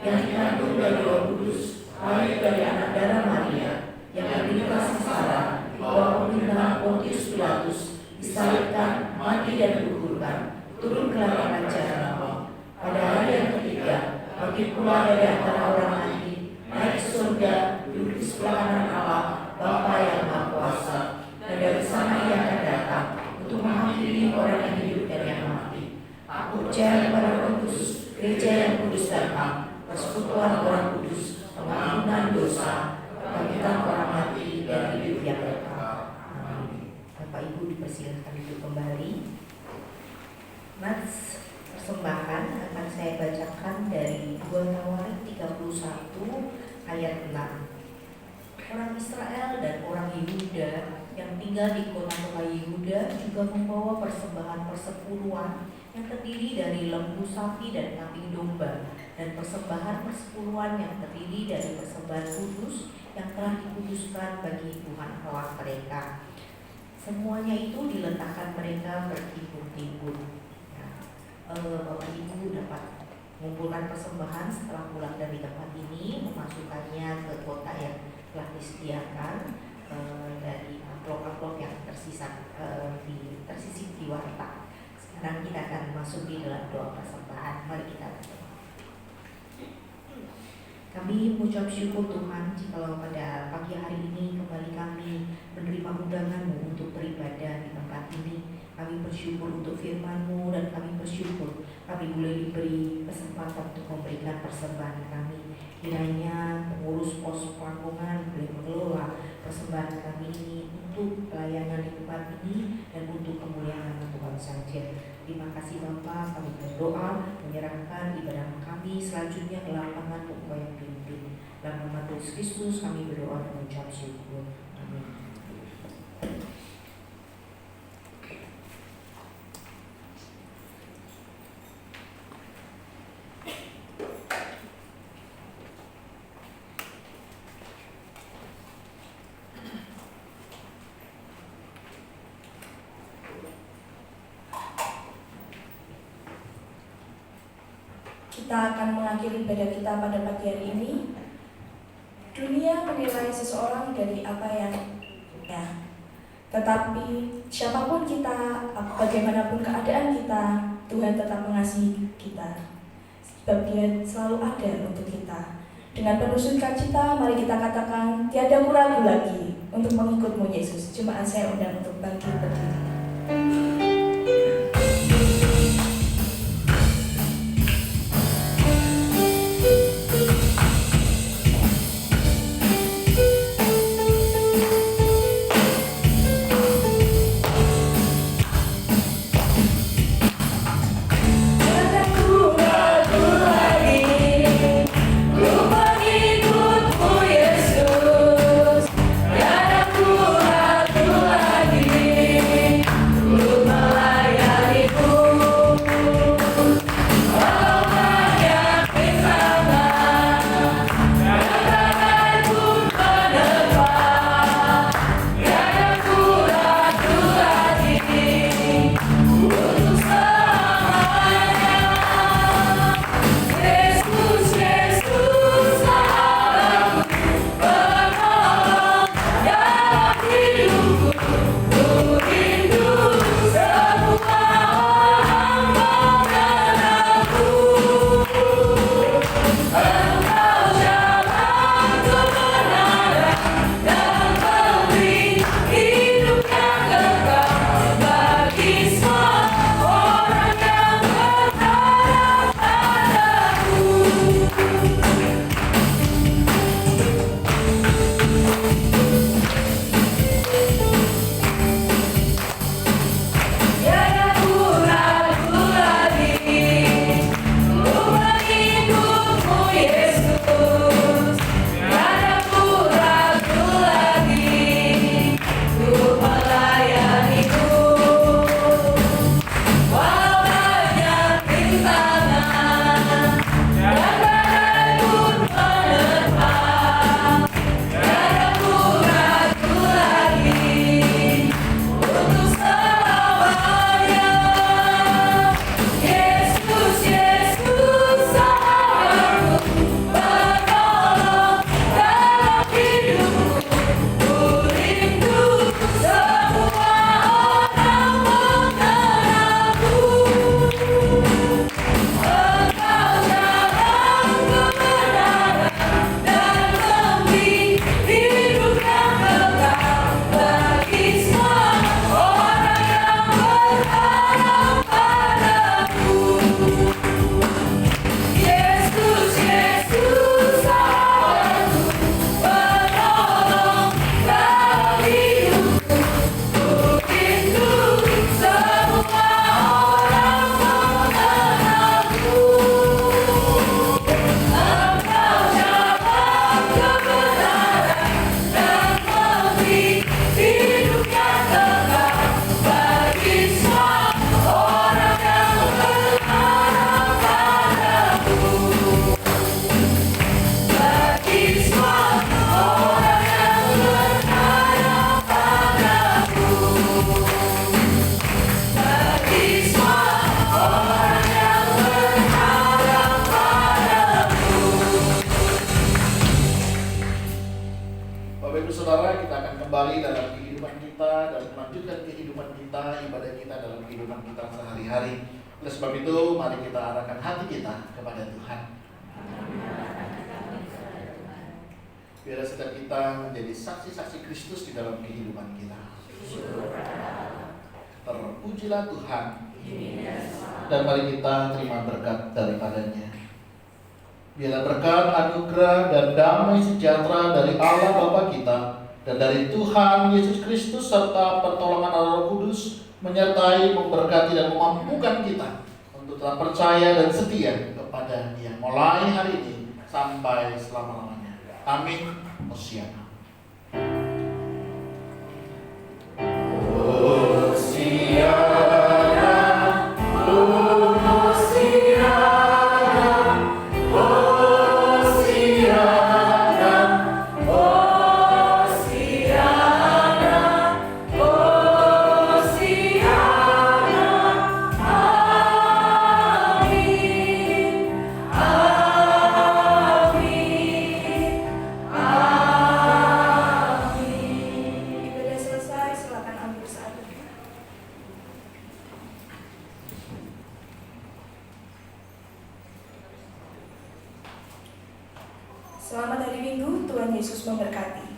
yang dikandung dari Roh Kudus, lahir dari anak darah Maria, yang terdiri kasih Sarah, di bawah pemerintahan Pontius Pilatus, disalibkan, mati dan dikuburkan, turun ke lapangan jahanam. Pada hari yang ketiga, bangkit pula dari antara orang mati, naik ke surga, duduk di sebelah kanan Allah, Bapa yang Maha Kuasa, dan dari sana Ia akan datang untuk menghakimi orang yang hidup dan yang mati. Aku percaya kepada Roh Kudus, gereja yang kudus dan am, persekutuan orang kudus, pengampunan dosa, kebangkitan orang mati, dan hidup yang kekal. Amin. Bapak Ibu dipersilakan duduk kembali. Nats persembahan akan saya bacakan dari 2 Tawarik 31 ayat 6. Orang Israel dan orang Yehuda yang tinggal di kota-kota Yehuda juga membawa persembahan persepuluhan yang terdiri dari lembu sapi dan kambing domba, dan persembahan persepuluhan yang terdiri dari persembahan kudus yang telah dikuduskan bagi Tuhan Allah mereka. Semuanya itu diletakkan mereka bertimbun-timbun. Bapak Ibu dapat mengumpulkan persembahan setelah pulang dari tempat ini, memasukkannya ke kota yang telah disediakan dari amplop-amplop yang tersisih di warta. Sekarang kita akan masuk di dalam doa persembahan. Mari kita berdoa. Kami mengucap syukur Tuhan jikalau pada pagi hari ini kembali kami menerima undangan-Mu untuk beribadah di tempat ini. Kami bersyukur untuk firman-Mu dan kami bersyukur kami boleh diberi kesempatan untuk memberikan persembahan kami. Kiranya pengurus pos pelamongan boleh mengelola persembahan kami ini untuk pelayanan di tempat ini dan untuk kemuliaan nama Tuhan saja. Terima kasih Bapa, kami berdoa menyerahkan ibadah kami selanjutnya ke lapangan Engkau yang pimpin. Dalam nama Yesus Kristus kami berdoa dan mengucap syukur. Amin. Kita akan mengakhiri ibadah kita pada pagi hari ini. Dunia menilai seseorang dari apa yang ya. Tetapi siapapun kita, bagaimanapun keadaan kita, Tuhan tetap mengasihi kita. Sebab Dia selalu ada untuk kita. Dengan penuh sukacita, mari kita katakan, tiada ku ragu lagi untuk mengikut-Mu Yesus. Jemaat saya undang untuk bangkit berdiri. sebab itu, mari kita arahkan hati kita kepada Tuhan. Biar setiap kita menjadi saksi-saksi Kristus di dalam kehidupan kita. Terpujilah Tuhan. Dan mari kita terima berkat daripadanya. Biarlah berkat, anugerah, dan damai sejahtera dari Allah Bapa kita dan dari Tuhan Yesus Kristus serta pertolongan Allah Roh Kudus menyertai, memberkati, dan memampukan kita untuk tetap percaya dan setia kepada Dia mulai hari ini sampai selama-lamanya. Amin. Hosiana. Selamat hari Minggu, Tuhan Yesus memberkati.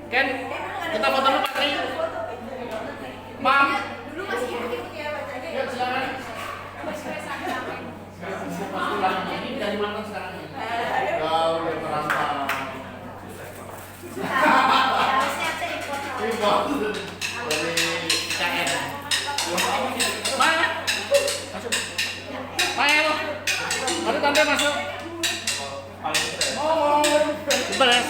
Ken, kita foto dulu Pak. Mam. Dulu masih ikut ya bacanya. Ya silakan. Ini dari mana sekarang? Jauh dari perantau. Harusnya saya ikut. Dari KN. Mana? Masuk. Mael. Mari tante masuk. Oh, beres.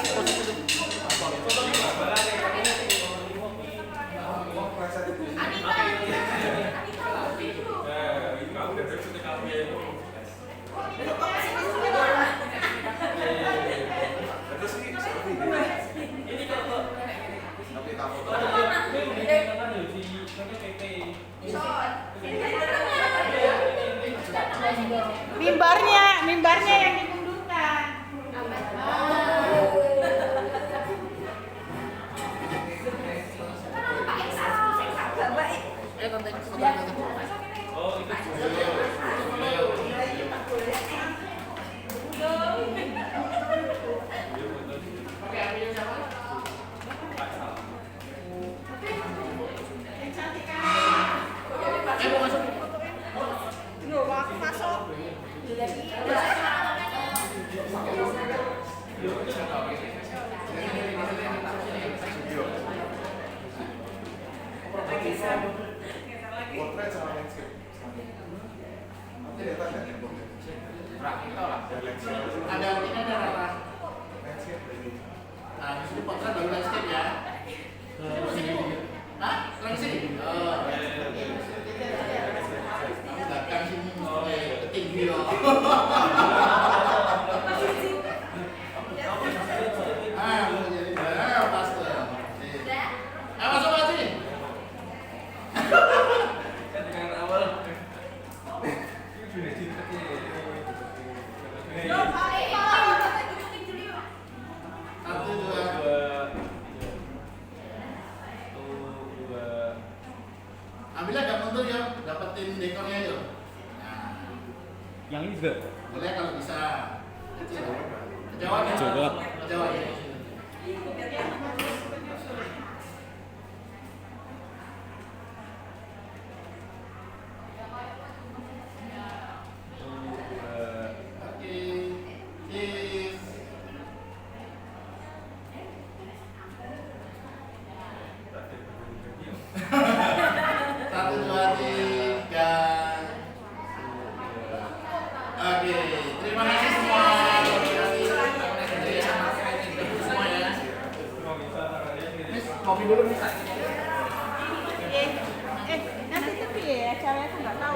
Mimbarnya yang dimundurkan. Potret sama landscape. Nanti lihat ada yang boleh. Ada ini ada rata. Landscape ini. Nah, di sini potret baru landscape ya. Hah? Terang sini. Oh. Belakang sini ketinggi loh. Pas tuh. Masuk aja. Satu, dua. Ambil agak mundur ya, dapetin dekornya yuk. Nah, Yang ini juga. boleh kalau bisa. Kecil. Kejauhan ya. Coba. Kejauhan ya. Oke. Cheers. Satu, dua, tiga. Oke, terima kasih semua. Semua ya. Miss, kopi dulu nih. Nanti tapi ya, cewek aku nggak tahu.